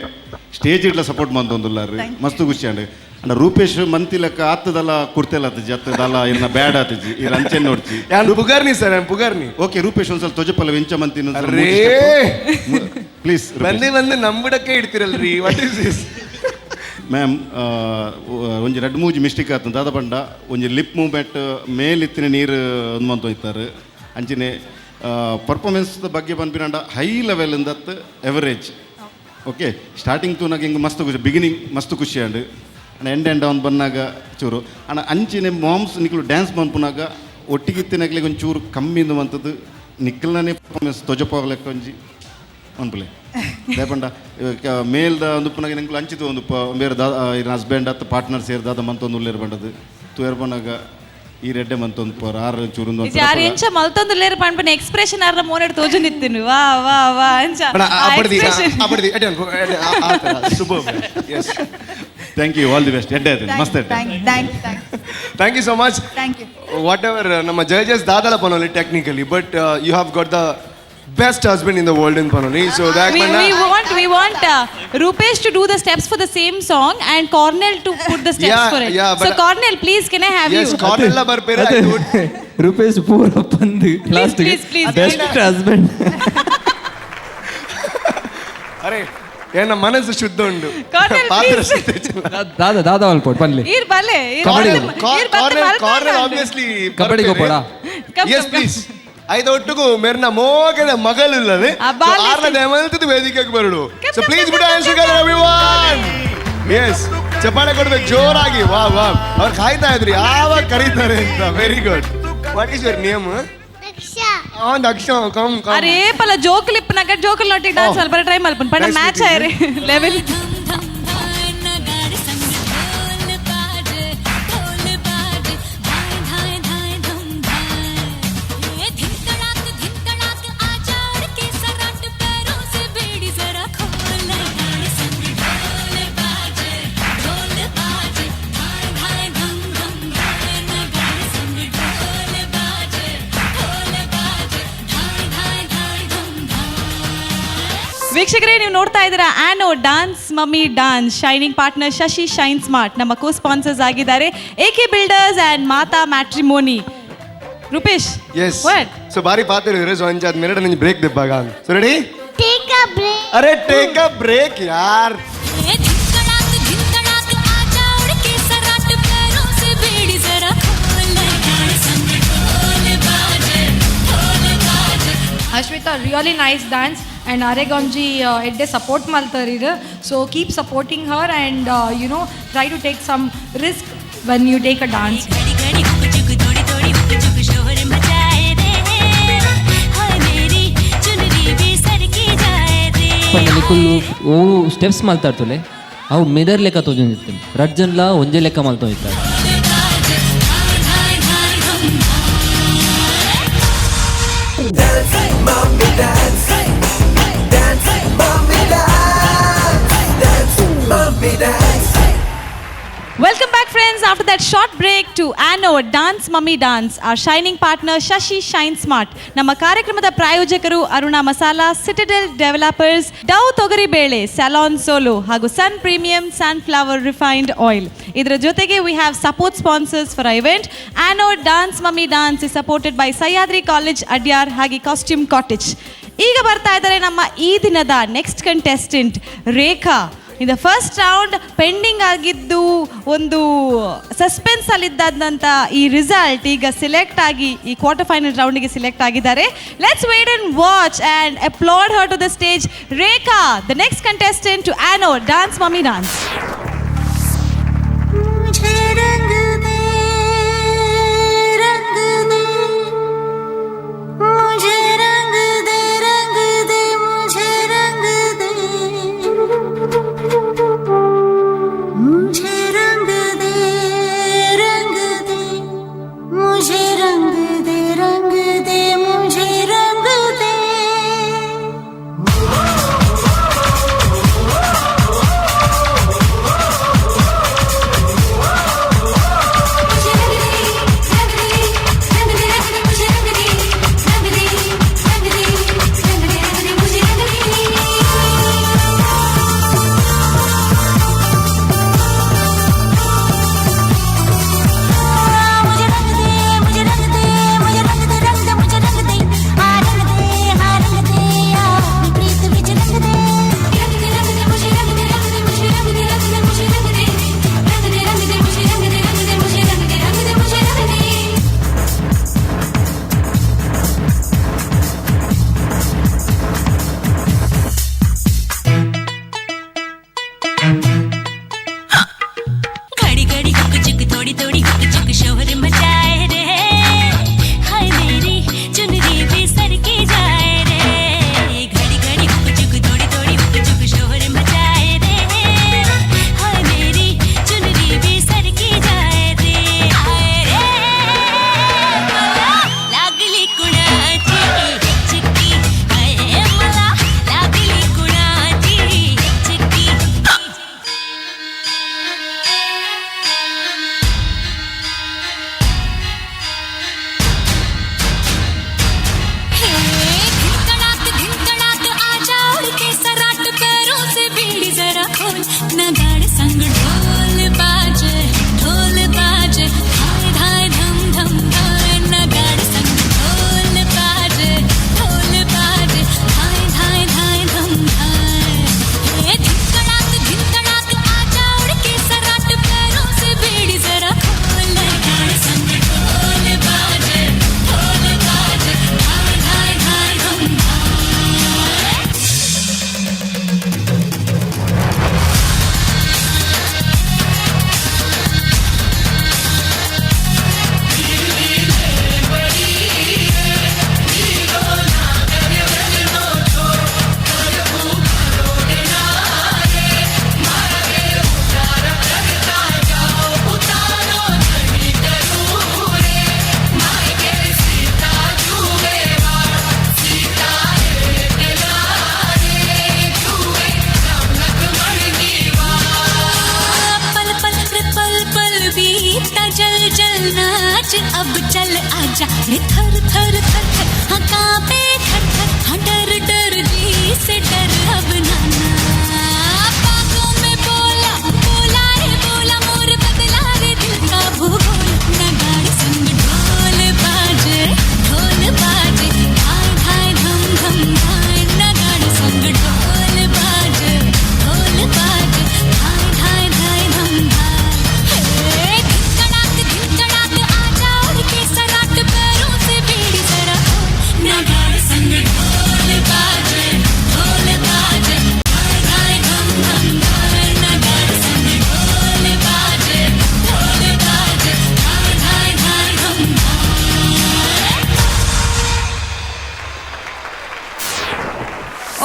ಸ್ಟೇಜ್ ಇಡ್ಲ ಸಪೋರ್ಟ್ ಮಾಡ್ತೊಂದಿಲ್ಲ ರೀ ಮಸ್ತ್ ಖುಷಿ ಆಂಡ್ ಅಂಡ್ ರೂಪೇಶ್ ಮಂತಿಲಕ್ಕ ಆತ್ತದಲ್ಲ ಕುಡ್ತೆಲ್ಲ ಆತಜಿ ಅತ್ತದಲ್ಲ ಇನ್ನ ಬ್ಯಾಡ್ ಆತಜಿ ಈ ರಂಚೆ ನೋಡ್ಚಿ ಪುಗಾರ್ನಿ ಸರ್ ಪುಗಾರ್ನಿ ಓಕೆ ರೂಪೇಶ್ ಒಂದ್ಸಲ ತೊಜಪಲ್ಲ ವೆಂಚ ಮಂತಿನ ಪ್ಲೀಸ್ ಬಂದು ನಂಬಿಡಕ್ಕೆ ಇಡ್ತಿರಲ್ರಿ ವಾಟ್ ಇಸ್ ದಿಸ್ ಮ್ಯಾಮ್ ಒಂಜಿ 2-3 ಮಿಸ್ಟೇಕ್ ಆತಂತ ದಾದ ಪಂಡ ಒಂಜಿ ಲಿಪ್ ಮೂವ್ಮೆಂಟ್ ಮೇಲಿತ್ತಿನ ನೀರು ಅನ್ಮಂತ ಹೋಯ್ತಾರೆ ಅಂಚಿನೆ ಪರ್ಫಾರ್ಮೆನ್ಸ್ ಬಗ್ಗೆ ಬಂದ್ಬಿರಂಡ ಹೈ ಲೆವೆಲಿಂದ ಎವರೇಜ್ ಓಕೆ ಸ್ಟಾರ್ಟಿಂಗ್ ತೂನಾಗ ಹಿಂಗೆ ಮಸ್ತ್ ಖುಷಿ ಬಿಗಿನಿಂಗ್ ಮಸ್ತ್ ಖುಷಿ ಅಂಡು ಅಣ್ಣ ಎಂಡ್ ಅವ್ನು ಬಂದಾಗ ಚೂರು ಅಣ್ಣ ಅಂಚಿನ ಮಾಮ್ಸ್ ನಿಕ್ಲು ಡ್ಯಾನ್ಸ್ ಬಂದ್ಪುನಾಗ ಒಟ್ಟಿಗಿತ್ತಿನಾಗ್ಲಿಗೆ ಒಂಚೂರು ಕಮ್ಮಿಂದು ಬಂತದ್ದು ನಿಕ್ಕಲ್ನೇ ಪರ್ಫಾರ್ಮೆನ್ಸ್ ತೊಜಪಾಗ್ಲೆಕ್ಕ ಒಂಜಿ ಅನ್ಪಲೆ ಲೇಪಂಡ ಮೇಲ್ದ ಒಂದು ಪುನಾಗ ನಿಂಕ್ಲು ಅಂಚಿತು ಒಂದು ಬೇರೆ ಇರ ಹಸ್ಬೆಂಡ್ ಅತ್ತ ಪಾರ್ಟ್ನರ್ ಸೇರಿದಾದ ಮಂತೊಂದು ಉಲ್ಲೇರು ಬಂಡದು ತೂಯರ್ ಬಂದಾಗ ಈ ರೆಡ್ಡೆ ಮಂತೊಂದು ಪೋರ್ ಆರು ಚೂರು ಯಾರು ಎಂಚ ಮಲ್ತೊಂದು ಲೇರ್ ಪಂಪನ ಎಕ್ಸ್ಪ್ರೆಷನ್ ಆರ್ರ ಮೋನೆಡ್ ತೋಜು ನಿತ್ತಿನು ವಾ ವಾ ವಾ ಅಂಚ thank you all the best ಎಡ್ಡೆ ಮಸ್ತ್ thank you so much whatever ನಮ್ಮ ಜಡ್ಜಸ್ ದಾದಾಲ ಪನೋಲಿ technically but you have got the best husband in the world in Panoli. So that we want Rupesh to do the steps for the same song and Cornell to put the steps for it. So Cornell, please, can I have you? Yes, Cornell la barpera. Rupesh ಪೂರ ಬಂದು ಲಾಸ್ಟ್ ಬೆಸ್ಟ್ ಹಸ್ಬೆಂಡ್. ಅರೆ ಏನ ಮನಸ್ಸು ಶುದ್ಧ ಉಂಟು. ದಾದಾ ದಾದಾ ಅಲ್ಪೋಟ್ ಬನ್ನಿ. ಇರ್ ಬಲ್ಲೆ. Cornell obviously. Kabaddi ಗೋಪಡ. Yes, please. ಐದು ಒಟ್ಟಿಗೂ ಮೇರ್ನ ಮೋಗದ ಮಗಳಿಲ್ಲದೆ ಆರ್ನದ ಎಮಲ್ತದ ವೇದಿಕೆಗೆ ಬರಡು. ಸೊ ಪ್ಲೀಸ್ ಬಿಡು ಆನ್ಸರ್ ಎವ್ರಿವನ್. ಎಸ್ ಚಪ್ಪಾಳೆ ಕೊಡ್ಬೇಕು ಜೋರಾಗಿ. ವಾ ವಾ ಅವ್ರು ಕಾಯ್ತಾ ಇದ್ರಿ ಯಾವಾಗ ಕರೀತಾರೆ ಅಂತ. Very good. What is your name? Daksha. Come come. ಅರೆ ಪಲ ಜೋಕಲ್ ಇಪ್ಪನಾಗ ಜೋಕಲ್ ನೋಟಿಗೆ ಡಾನ್ಸ್ ಮಲ್ಪರ ಟ್ರೈ ಮಲ್ಪನ್ ಪಣ ಮ್ಯಾಚ್ ಆಯ್ರೆ ಲೆವೆಲ್. ವೀಕ್ಷಕರೇ, ನೀವು ನೋಡ್ತಾ ಇದ್ದೀರಾ Anod dance mummy dance. Shining partner Shashi shine smart ನಮ್ಮ ಕೋ ಸ್ಪಾನ್ಸರ್ಸ್ ಆಗಿದ್ದಾರೆ. AK builders and Mata matrimony. Rupesh, yes so ಬಾರಿ ಪಾತಿರಿದ್ರೆ ಸೊ ಅಂಚಾದ ಮಿನಿಟ್ ನಿಂಗೆ ಬ್ರೇಕ್ ದಿಬ್ಬಾಗ. So ready? Take a break. ಅರೆ ಟೇಕ್ ಅ ಬ್ರೇಕ್ ಯಾರ್. Ashwita, really nice dance and Aregonji edde support maltarir. So keep supporting her and you know, try to take some risk when you take a dance. ಓ ಸ್ಟೆಪ್ಸ್ ಮಲ್ತಾಡ್ತಲೆ ಅವು ಮಿರರ್ ಲೆಕ್ಕ ತೋಜೊಂದಿರ್ತೀನಿ ರಡ್ಜನ್ಲ ಒಂಜೆ ಲೆಕ್ಕ ಮಲ್ತೋಯ್ತಾರೆ. Mommy dance, dance, mommy dance, dance, mommy dance. Welcome back friends after that short break to Ano Dance Mummy Dance. Our shining partner Shashi Shine Smart. ನಮ್ಮ ಕಾರ್ಯಕ್ರಮದ ಪ್ರಾಯೋಜಕರು ಅರುಣಾ ಮಸಾಲಾ, ಸಿಟಿಡೆಲ್ ಡೆವಲಪರ್ಸ್, ಡೌ ತೊಗರಿ ಬೇಳೆ, ಸಲೋನ್ ಸೋಲೋ ಹಾಗೂ ಸನ್ ಪ್ರೀಮಿಯಂ ಸನ್ಫ್ಲವರ್ ರಿಫೈನ್ಡ್ ಆಯಿಲ್. ಇದರ ಜೊತೆಗೆ we have support sponsors for our event. Ano Dance Mummy Dance is supported by Sahyadri college Adyar ಹಾಗೆ ಕಾಸ್ಟ್ಯೂಮ್ ಕಾಟೇಜ್. ಈಗ ಬರ್ತಾ ಇದ್ದಾರೆ ನಮ್ಮ ಈ ದಿನದ next contestant Rekha. In the first round pending ಆಗಿದ್ದು ಒಂದು ಸಸ್ಪೆನ್ಸ್ ಅಲ್ಲಿದ್ದಂಥ ಈ ರಿಸಲ್ಟ್ ಈಗ ಸಿಲೆಕ್ಟ್ ಆಗಿ ಈ ಕ್ವಾರ್ಟರ್ ಫೈನಲ್ ರೌಂಡಿಗೆ ಸಿಲೆಕ್ಟ್ ಆಗಿದ್ದಾರೆ. Let's wait and watch and applaud her to the stage. Rekha, the next contestant to Anod dance mummy dance. संग ढोल बाजे धाय धाय धम धम धाय नगाड़े संग ढोल बाजे धाय धाय धाय धम धाय हे धिनकड़ाक आजा उड़ के सराट पैरों से बेड़ी जरा खोल नगाड़े संग ढोल बाजे धाय धाय धाय धम धाय पल पल पल पल बीता जल जल नाच अब चल आजा रे थर थर थर थर हाँ कांपे थर थर हाँ डर डर जी से डर अब नाना बागों में बोला बोला रे बोला मोर बदला रे दिल का भूगोल नगाड़े संग ढोल बाजे धाय धाय धम धम धाय नगाड़े संग ढोल बाजे धाय धाय धाय धम धाय हे धिनकड़ाक आजा उड़ के सराट पैरों से बेड़ी जरा खोल नगाड़े संग ढोल बाजे धाय धाय धम धम धाय नगाड़े संग ढोल बाजे धाय धाय धाय धम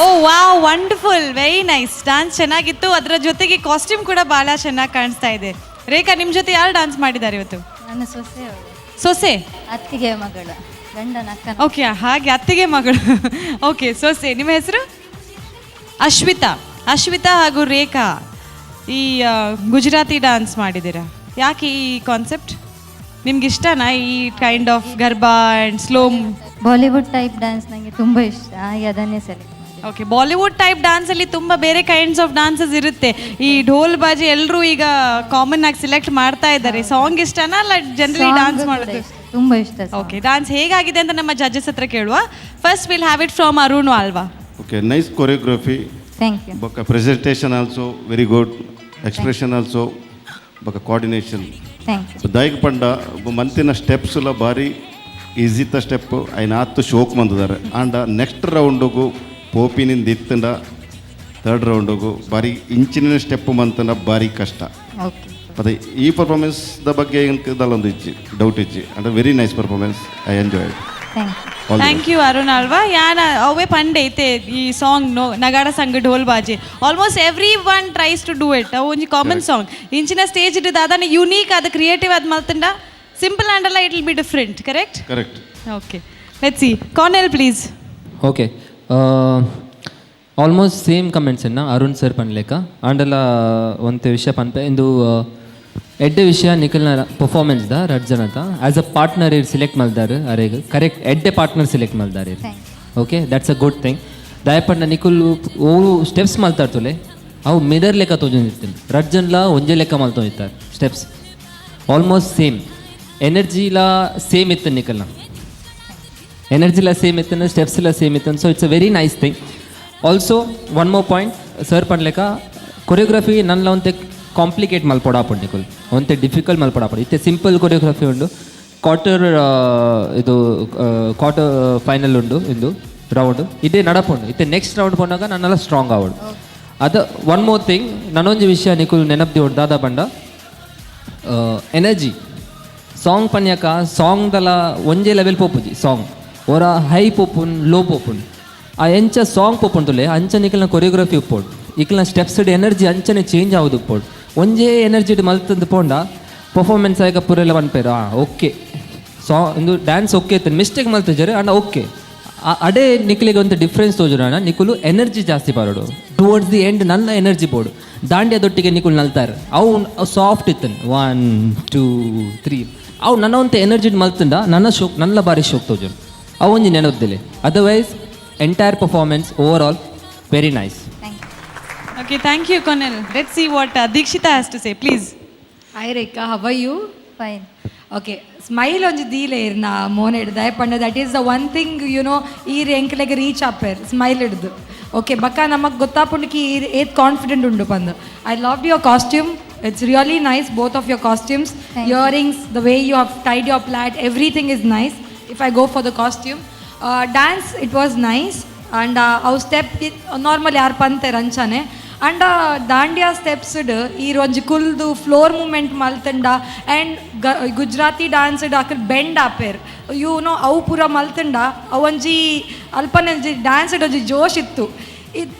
oh wow wonderful very nice dance ಚೆನ್ನಾಗಿತ್ತು ಅದರ ಜೊತೆಗೆ ಕಾಸ್ಟ್ಯೂಮ್ ಕೂಡ ಭಾಳ ಚೆನ್ನಾಗಿ ಕಾಣಿಸ್ತಾ ಇದೆ. ರೇಖಾ ನಿಮ್ಮ ಜೊತೆ ಯಾರು ಡಾನ್ಸ್ ಮಾಡಿದ್ದಾರೆ ಇವತ್ತು? ನನ್ನ ಸೊಸೆ ಸೊಸೆ ಅತ್ತಿಗೆ ಮಗಳು ಗಂಡನ ಅಕ್ಕನ. ಓಕೆ ಹಾಗೆ ಅತ್ತಿಗೆ ಮಗಳು ಓಕೆ ಸೊಸೆ. ನಿಮ್ಮ ಹೆಸರು? ಅಶ್ವಿತಾ ಹಾಗೂ ರೇಖಾ ಈ ಗುಜರಾತಿ ಡಾನ್ಸ್ ಮಾಡಿದ್ದೀರಾ. ಯಾಕೆ ಈ ಕಾನ್ಸೆಪ್ಟ್ ನಿಮ್ಗೆ ಇಷ್ಟನಾ? ಈ kind of Garba and slow Bollywood type dance ನನಗೆ ತುಂಬ ಇಷ್ಟ, ಹಾಗೆ ಅದನ್ನೇ ಸೆಲೆಕ್ಟ್ ಮಾಡಿ. ಓಕೆ ಬಾಲಿವುಡ್ ಟೈಪ್ ಡ್ಯಾನ್ಸಲ್ಲಿ ತುಂಬ ಬೇರೆ ಕೈಂಡ್ಸ್ ಆಫ್ ಡಾನ್ಸಸ್ ಇರುತ್ತೆ. ಈ ಢೋಲ್ ಬಾಜಿ ಎಲ್ಲರೂ ಈಗ ಕಾಮನ್ ಆಗಿ ಸೆಲೆಕ್ಟ್ ಮಾಡ್ತಾ ಇದ್ದಾರೆ. ಸಾಂಗ್ ಇಷ್ಟನಾ ಅಲ್ಲ ಜನರಲಿ ಡಾನ್ಸ್ ಮಾಡೋದು? ತುಂಬ ಇಷ್ಟ. ಓಕೆ ಡಾನ್ಸ್ ಹೇಗಾಗಿದೆ ಅಂತ ನಮ್ಮ ಜಡ್ಜಸ್ ಹತ್ರ ಕೇಳುವ. First will have it from Arun Alva. Okay nice choreography. Thank you. ಬೊಕ್ಕ presentation also very good, expression also ಬೊಕ್ಕ ಕೋಆರ್ಡಿನೇಷನ್. Thank you. ದಾಯಿಗೆ ಪಂಡ ಮಂತಿನ ಸ್ಟೆಪ್ಸ್ಲ ಭಾರಿ ಈಸಿತ ಸ್ಟೆಪ್ ఆయన ಆತ್ತು ಶೋಕ್ ಬಂದಿದ್ದಾರೆ. ಆಂಡ ನೆಕ್ಸ್ಟ್ ರೌಂಡಿಗೂ ಪೋಪಿನಿಂದ ಇತ್ತಂಡ ಥರ್ಡ್ ರೌಂಡಿಗೂ ಭಾರಿ ಇಂಚಿನ ಸ್ಟೆಪ್ ಮಂತನ ಭಾರಿ ಕಷ್ಟ. ಓಕೆ ಅದೇ ಈ ಪರ್ಫಾರ್ಮೆನ್ಸ್ದ ಬಗ್ಗೆ ಇದಲ್ಲೊಂದು ಇಜ್ಜಿ ಡೌಟ್ ಇಜ್ಜಿ and very nice performance. I enjoy. Thank you Arun Alva. ಯಾನ ಅವೇ ಪಂಡೆ ಐತೆ ಈ ಸಾಂಗ್ ನಗಾಡ ಸಂಘ ಢೋಲ್ ಬಾಜಿ almost every one tries to do it. ಅವು ಒಂಜಿ ಕಾಮನ್ ಸಾಂಗ್ ಇಂಚಿನ ಸ್ಟೇಜ್ ಇಟ್ಟು ಅದನ್ನು ಯುನೀಕ್ ಅದು ಕ್ರಿಯೇಟಿವ್ ಅದು ಮಲ್ತಂಡ simple and it will be different. Correct okay let's see ಕಾರ್ನೆಲ್ please. Okay almost same comments ಅನ್ನ ಅರುಣ್ ಸರ್ ಪನ್ಲೇಕ ಆಂಡಲ ಒಂದು ವಿಷಯ ಪನ್ಪೆ ಇಂದು ಎಡ್ಡೆ ವಿಷಯ ನಿಖಲ್ನ ಪರ್ಫಾರ್ಮೆನ್ಸ್ದ ರಡ್ಜನತ ಆ್ಯಸ್ ಅ ಪಾರ್ಟ್ನರ್ ಇರ್ ಸಿಲೆಕ್ಟ್ ಮಲ್ದಾರು ಅರೆಗ್ ಕರೆಕ್ಟ್ ಎಡ್ಡೆ ಪಾರ್ಟ್ನರ್ ಸಿಲೆಕ್ಟ್ ಮಲ್ದಾರು. Okay that's a good thing. ದಯಪಂಡ ನಿಖುಲ್ ಓರು ಸ್ಟೆಪ್ಸ್ ಮಲ್ತಾಡ್ತಲೆ ಅವು ಮಿರರ್ ಲೆಕ್ಕ ತೋಜೊಂದಿರ್ತೀನಿ. ರಡ್ಜನ್ಲ ಒಂಜೆ ಲೆಕ್ಕ ಮಲ್ತೊಂದಿರ್ತಾರೆ ಸ್ಟೆಪ್ಸ್ ಆಲ್ಮೋಸ್ಟ್ ಸೇಮ್. ಎನರ್ಜಿಲ ಸೇಮ್ ಇತ್ತು ನಿಖಲ್ನ, ಎನರ್ಜಿಲ ಸೇಮ್ ಇತ್ತು, ಸ್ಟೆಪ್ಸ್ ಎಲ್ಲ ಸೇಮ್ ಇತ್ತು. So it's a very nice thing. Also one more point sir ಪನ್ಲೆಕ್ಕ ಕೊರಿಯೋಗ್ರಫಿ ನನ್ನ ಒಂತೆ ಕಾಂಪ್ಲಿಕೇಟ್ ಮಲ್ಪೊಡಾಪುಂಡು ನಿಖುಲ್, ಒಂತೆ ಡಿಫಿಕಲ್ಟ್ ಮಲ್ಪೊಡಾಪುಂಡು. ಇತ್ತೆ ಸಿಂಪಲ್ ಕೊರಿಯೋಗ್ರಫಿ ಉಂಡು. ಕ್ವಾರ್ಟರ್ ಫೈನಲ್ ಉಂಡು ಇಂದು ರೌಂಡ್ ಇದೇ ನಡಪುಂಡು. ಇತ್ತೆ ನೆಕ್ಸ್ಟ್ ರೌಂಡ್ ಬಂದಾಗ ನನ್ನೆಲ್ಲ ಸ್ಟ್ರಾಂಗ್ ಆವಡು. ಅದು ಒನ್ ಮೋರ್ ಥಿಂಗ್ ನನ್ನೊಂದು ವಿಷಯ ನಿಖುಲ್ ನೆನಪು ದಾದ ಬಂಡ ಎನರ್ಜಿ ಸಾಂಗ್ ಪನ್ಯಾಕ ಸಾಂಗ್ದಲ್ಲ ಒಂಜೇ ಲೆವೆಲ್ ಪೋಪುಜಿ ಸಾಂಗ್ ಓರ ಹೈ ಪೋಪುನ್ ಲೋ ಪೋಪುನ್ ಆ ಎಂಚ ಸಾಂಗ್ ಪೋಪುಂಡುಲೆ ಅಂಚ ನಿಖಲ್ನ ಕೊರಿಯೋಗ್ರಫಿ ಉಪ್ಪೋಡು ಇಕ್ಲ ಸ್ಟೆಪ್ಸ್ ಎನರ್ಜಿ ಅಂಚನೆ ಚೇಂಜ್ ಆಗುದು ಉಪ್ಪೋಡು. ಒಂಜೇ ಎನರ್ಜಿ ಮಲ್ತಂದು ಪೋಂಡ ಪರ್ಫಾರ್ಮೆನ್ಸ್ ಆಗ ಪೂರೆಲ್ಲ ಬಂದ್ಪೇರು ಓಕೆ ಇಂದು ಡ್ಯಾನ್ಸ್ ಓಕೆ ಇತ್ತು ಮಿಸ್ಟೇಕ್ ಮಲ್ತಿದ್ದಾರೆ ಅಣ್ಣ ಓಕೆ ಅಡೇ ನಿಖಲಿಗೆ ಒಂದು ಡಿಫ್ರೆನ್ಸ್ ತೋಜರು ಅಣ್ಣ. ನಿಖಲು ಎನರ್ಜಿ ಜಾಸ್ತಿ ಬರೋಡು ಟುವರ್ಡ್ಸ್ ದಿ ಎಂಡ್ ನನ್ನ ಎನರ್ಜಿ ಬೋರ್ಡು ದಾಂಡ್ಯದೊಟ್ಟಿಗೆ ನಿಖಲು ನಲ್ತಾರೆ ಅವು ಸಾಫ್ಟ್ ಇತ್ತನ್ 1 2 3 ಅವು ನನ್ನ ಒಂದು ಎನರ್ಜಿ ಮಲ್ತಂಡ ನನ್ನ ಶೋಕ್ ನನ್ನ ಬಾರಿ ಶೋಕ್ ತೋಜರು ಅವು ಒಂಜಿ ನೆನಪದಿಲ್ಲ. Otherwise entire performance overall very nice. Okay, thank you, Konal. Let's see what Dikshita has to say, please. Hi Rekha, how are you? Fine. Okay, smile onju deal irna mone idda panda, that is the one thing you know ee enkelege reach upper smile iddu. Okay, baka namak gottapundiki ee confident undu panda. I loved your costume. It's really nice, both of your costumes. Earrings, the way you have tied your plait, everything is nice. If I go for the costume, dance, it was nice. And our step normally ಯಾರು ಪಂತೆ ರಂಚನೆ ಅಂಡ್ ದಾಂಡಿಯಾ ಸ್ಟೆಪ್ಸ್ ಈ ಒಂಜಿ ಕುಲ್ದು ಫ್ಲೋರ್ ಮೂಮೆಂಟ್ ಮಲ್ತಂಡ ಆ್ಯಂಡ್ ಗುಜರಾತಿ ಡ್ಯಾನ್ಸ್ ಅక్కడ ಬೆಂಡ್ ಆಪೇರ್ ಯು ನೋ ಅವು ಪೂರ ಮಲ್ತಂಡ ಅವೊಂಜಿ ಅಲ್ಪನೆ ಡ್ಯಾನ್ಸ್ ಒಂಜಿ ಜೋಶ್ ಇತ್ತು.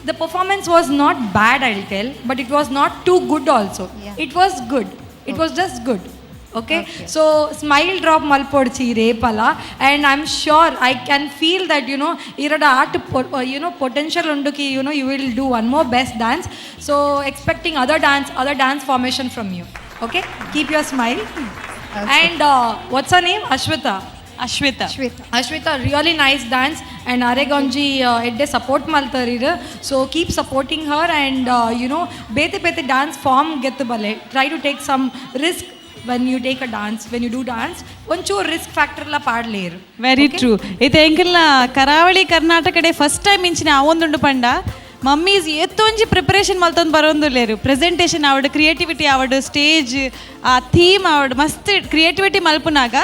The performance was not bad, I'll tell, but it was not too good also. It was good. It was just good. Okay? So smile drop malpodchi repala, and I'm sure I can feel that irada art potential unduki you will do one more best dance. So expecting other dance formation from you. Okay? Keep your smile. And what's her name? Ashwita, really nice dance, and Aregonji edde support maltariru, so keep supporting her, and bete dance form get bale, try to take some risk when you take a dance, when you do dance, onchur risk factor la paadleru. Very true. Ite enkelna Karavali Karnataka de first time inchina avondundu panda mummies ಎತ್ತೊಂಜಿ ಪ್ರಿಪರೇಷನ್ ಮಲ್ತೊಂದು ಬರೋದು ಲೇರು. ಪ್ರೆಸೆಂಟೇಷನ್ ಅವಡು ಕ್ರಿಯೇಟಿವಿಟಿ ಅವಡು ಸ್ಟೇಜ್ ಆ ಥೀಮ್ ಅವಡು ಮಸ್ತ್ ಕ್ರಿಯೇಟಿವಿಟಿ ಮಲ್ಪುನಾಗ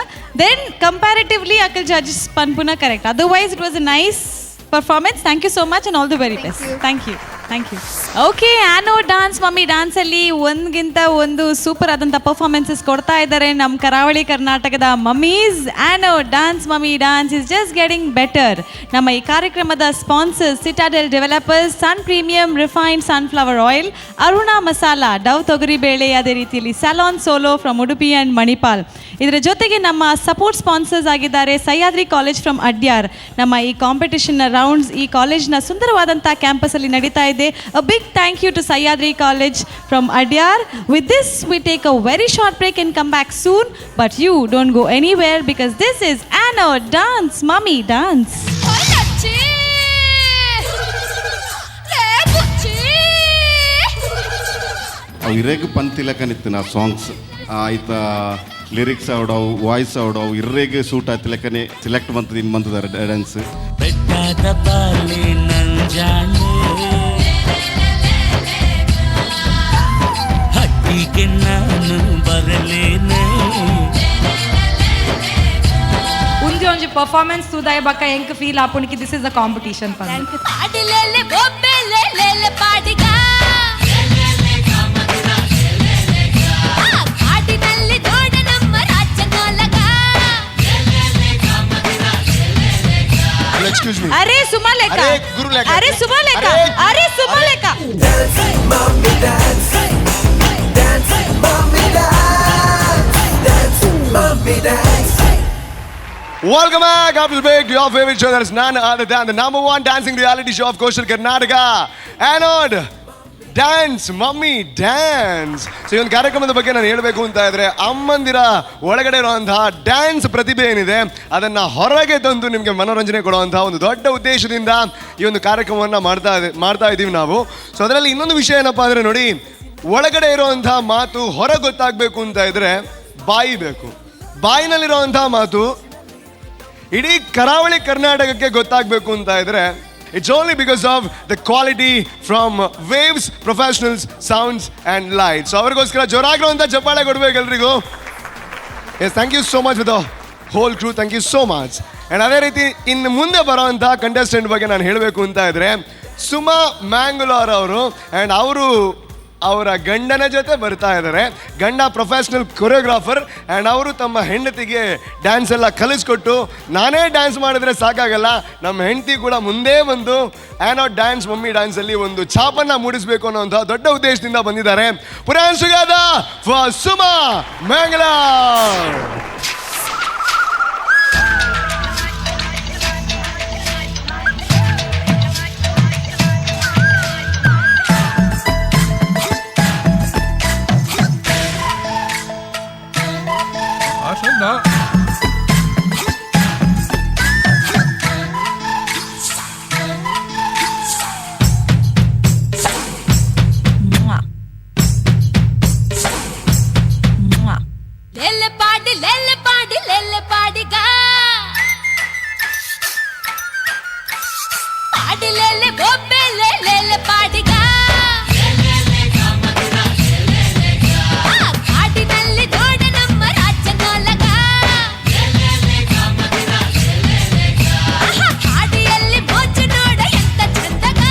ದೆನ್ ಕಂಪ್ಯಾರಿಟಿವ್ಲಿ ಅಕಲ್ ಜಡ್ಜಸ್ ಪನ್ಪುನ correct. Otherwise it was a nice performance. Thank you so much and all the very best. Thank you. Okay, Anod dance mummy ಡ್ಯಾನ್ಸಲ್ಲಿ ಒಂದ್ಗಿಂತ ಒಂದು ಸೂಪರ್ ಆದಂಥ ಪರ್ಫಾರ್ಮೆನ್ಸಸ್ ಕೊಡ್ತಾ ಇದ್ದಾರೆ ನಮ್ಮ ಕರಾವಳಿ ಕರ್ನಾಟಕದ mummies. Anod dance mummy dance is just getting better. ನಮ್ಮ ಈ ಕಾರ್ಯಕ್ರಮದ ಸ್ಪಾನ್ಸರ್ಸ್ ಸಿಟಾಡೆಲ್ ಡೆವಲಪರ್ಸ್, ಸನ್ premium refined sunflower oil, Aruna masala, Dove ತೊಗರಿಬೇಳೆ, ಅದೇ ರೀತಿಯಲ್ಲಿ salon solo from Udupi and Manipal. ಇದರ ಜೊತೆಗೆ ನಮ್ಮ ಸಪೋರ್ಟ್ ಸ್ಪಾನ್ಸರ್ಸ್ ಆಗಿದ್ದಾರೆ ಸಹ್ಯಾದ್ರಿ ಕಾಲೇಜ್ ಫ್ರಮ್ ಅಡ್ಯಾರ್. ನಮ್ಮ ಈ ಕಾಂಪಿಟೇಷನ್ನ ರೌಂಡ್ಸ್ ಈ ಕಾಲೇಜ್ನ ಸುಂದರವಾದಂಥ ಕ್ಯಾಂಪಸಲ್ಲಿ ನಡೀತಾ ಇದೆ. A big thank you to Sahyadri College from Adyar. With this, we take a very short break and come back soon. But you don't go anywhere because this is Anno Dance Mummy Dance. ಅವು ಇರೇಗ ಪಂತಿಲಕನಿತ್ತು ನಾ ಸಾಂಗ್ಸ್ ಆಯ್ತ ಲಿರಿಕ್ಸ್ ಅವಡವು ವಾಯ್ಸ್ ಅವಡವು ಇರ್ರೇಗೆ ಸೂಟ್ ಆಯ್ತು ಲೆಕ್ಕನೆ ಸೆಲೆಕ್ಟ್ ಮಂತದ ಇನ್ನು ಬಂತದಾರೆ ಡ್ಯಾನ್ಸ್. ಹಟ್ಟಿಗೆ ನಾನು ಬರಲೇನೆ ಒಂಜಿ ಪರ್ಫಾರ್ಮೆನ್ಸ್ ತೂದಾಯ ಬಕ್ಕ ಎಂಕ್ ಫೀಲ್ ಆಪುಣಿಕಿ ದಿಸ್ ಇಸ್ ಅ ಕಾಂಪಿಟಿಷನ್ ಪಂಡ. ಪಾಡಿಲೆಲೆ ಬೊಬ್ಬೆಲೆಲೆ ಪಾಡಿಗ ಪಾಡಿನಲ್ಲಿ ದೊಡ್ಡ ನಮ್ಮ ರಾಜ್ಯನೊಳಗ. Excuse me. ಅರೆ ಸುಮಲೇಖ, ಅರೆ ಸುಮಲೇಖ, ಅರೆ ಸುಮಲೇಖ. Mommy dance, dance, mommy dance, dance, mommy dance. Welcome back after the break to your favorite show that is none other than the number one dancing reality show of coastal Karnataka, Anod Dance Mummy Dance. So ಈ ಒಂದು ಕಾರ್ಯಕ್ರಮದ ಬಗ್ಗೆ ನಾನು ಹೇಳಬೇಕು ಅಂತ ಇದ್ರೆ ಅಮ್ಮಂದಿರ ಒಳಗಡೆ ಇರುವಂತಹ ಡ್ಯಾನ್ಸ್ ಪ್ರತಿಭೆ ಏನಿದೆ ಅದನ್ನು ಹೊರಗೆ ತಂದು ನಿಮಗೆ ಮನೋರಂಜನೆ ಕೊಡುವಂತಹ ಒಂದು ದೊಡ್ಡ ಉದ್ದೇಶದಿಂದ ಈ ಒಂದು ಕಾರ್ಯಕ್ರಮವನ್ನು ಮಾಡ್ತಾ ಇದ್ದೀವಿ ನಾವು. ಸೊ ಅದರಲ್ಲಿ ಇನ್ನೊಂದು ವಿಷಯ ಏನಪ್ಪ ಅಂದರೆ ನೋಡಿ, ಒಳಗಡೆ ಇರುವಂತಹ ಮಾತು ಹೊರಗೆ ಗೊತ್ತಾಗಬೇಕು ಅಂತ ಇದ್ರೆ ಬಾಯಿ ಬೇಕು. ಬಾಯಿನಲ್ಲಿರುವಂತಹ ಮಾತು ಇಡೀ ಕರಾವಳಿ ಕರ್ನಾಟಕಕ್ಕೆ ಗೊತ್ತಾಗಬೇಕು ಅಂತ ಇದ್ರೆ it's only because of the quality from Waves Professionals Sounds and Lights. So ಅವರಿಗೋಸ್ಕರ ಜೋರಾಗಿರುವಂಥ ಚಪ್ಪಾಳೆ ಕೊಡಬೇಕು ಎಲ್ರಿಗೂ. Yes, thank you so much with the whole crew, thank you so much. And ಅದೇ ರೀತಿ ಇನ್ನು ಮುಂದೆ ಬರೋವಂಥ ಕಂಟೆಸ್ಟೆಂಟ್ ಬಗ್ಗೆ ನಾನು ಹೇಳಬೇಕು ಅಂತ ಇದ್ರೆ ಸುಮಾ ಮ್ಯಾಂಗ್ಲೋರ್ ಅವರು. ಆ್ಯಂಡ್ ಅವರು ಅವರ ಗಂಡನ ಜೊತೆ ಬರ್ತಾ ಇದ್ದಾರೆ. ಗಂಡ ಪ್ರೊಫೆಷ್ನಲ್ ಕೊರಿಯೋಗ್ರಾಫರ್ ಆ್ಯಂಡ್ ಅವರು ತಮ್ಮ ಹೆಂಡತಿಗೆ ಡ್ಯಾನ್ಸ್ ಎಲ್ಲ ಕಲಿಸ್ಕೊಟ್ಟು, ನಾನೇ ಡ್ಯಾನ್ಸ್ ಮಾಡಿದ್ರೆ ಸಾಕಾಗಲ್ಲ, ನಮ್ಮ ಹೆಂಡತಿ ಕೂಡ ಮುಂದೆ ಬಂದು ಆ್ಯನೋ ಡ್ಯಾನ್ಸ್ ಮಮ್ಮಿ ಡ್ಯಾನ್ಸಲ್ಲಿ ಒಂದು ಛಾಪನ್ನು ಮೂಡಿಸಬೇಕು ಅನ್ನೋಂಥ ದೊಡ್ಡ ಉದ್ದೇಶದಿಂದ ಬಂದಿದ್ದಾರೆ. ಪುರಾನ್ ಸುಗಾದ ಫಾರ್ ಸುಮಾ ಮ್ಯಾಂಗ್ಲೋರ್. ಒಬ್ಬೆಲೆ ಲೇಲೆ ಪಾಡಿಗ ಕಾಡಿನಲ್ಲಿ ನೋಡ ನಮ್ಮ ರಾಜ್ಯ ನೋಲಗ ಹಾಡಿಯಲ್ಲಿ ಮೋಜು ನೋಡ ಎಂತ ಚಂದಗ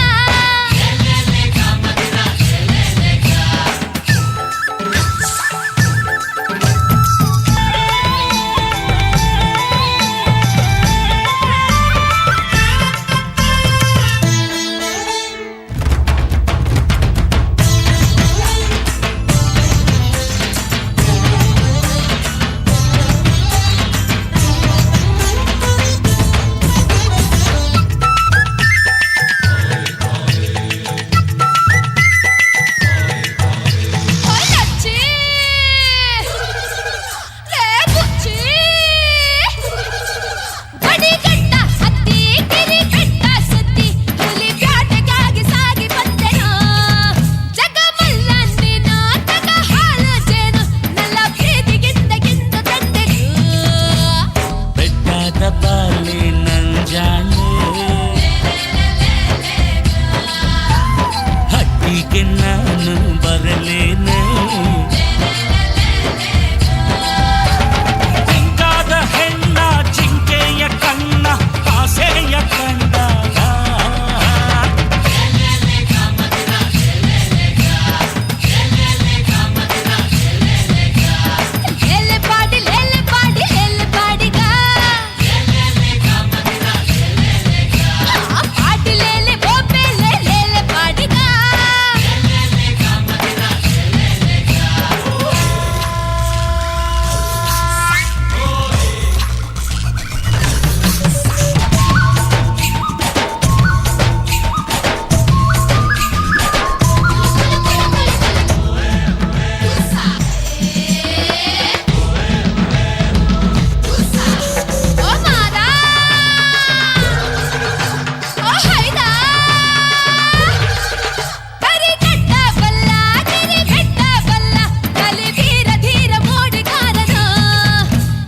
ಹಟ್ಟಿಗೆ ನಾನು ಬರಲೇನೆ ಜಿಂಕಾದ ಹೆಣ್ಣ ಜಿಂಕೆಯ ಕಣ್ಣ ಆಸೆಯ ಕಂಡಾಗ ಲೇಲೆ ಪಾಡಿ ಲೇಲೆ ಪಾಡಿ ಲೇಲೆ ಪಾಡಿಗ ಪಾಡಿ ಲೇಲೆ ಒಬ್ಬೆಲೆ ಲೇಲೆ ಪಾಡಿಗ ಓ ಮಾದ ಓ ಹೈದ ಕರಿ ಕಟ್ಟ ಬಲ್ಲ ಗಿರಿ ಬೆಟ್ಟ ಬಲ್ಲ ಕಲಿ ಧೀರ ಧೀರ ಮೋಡಿಗಾರನ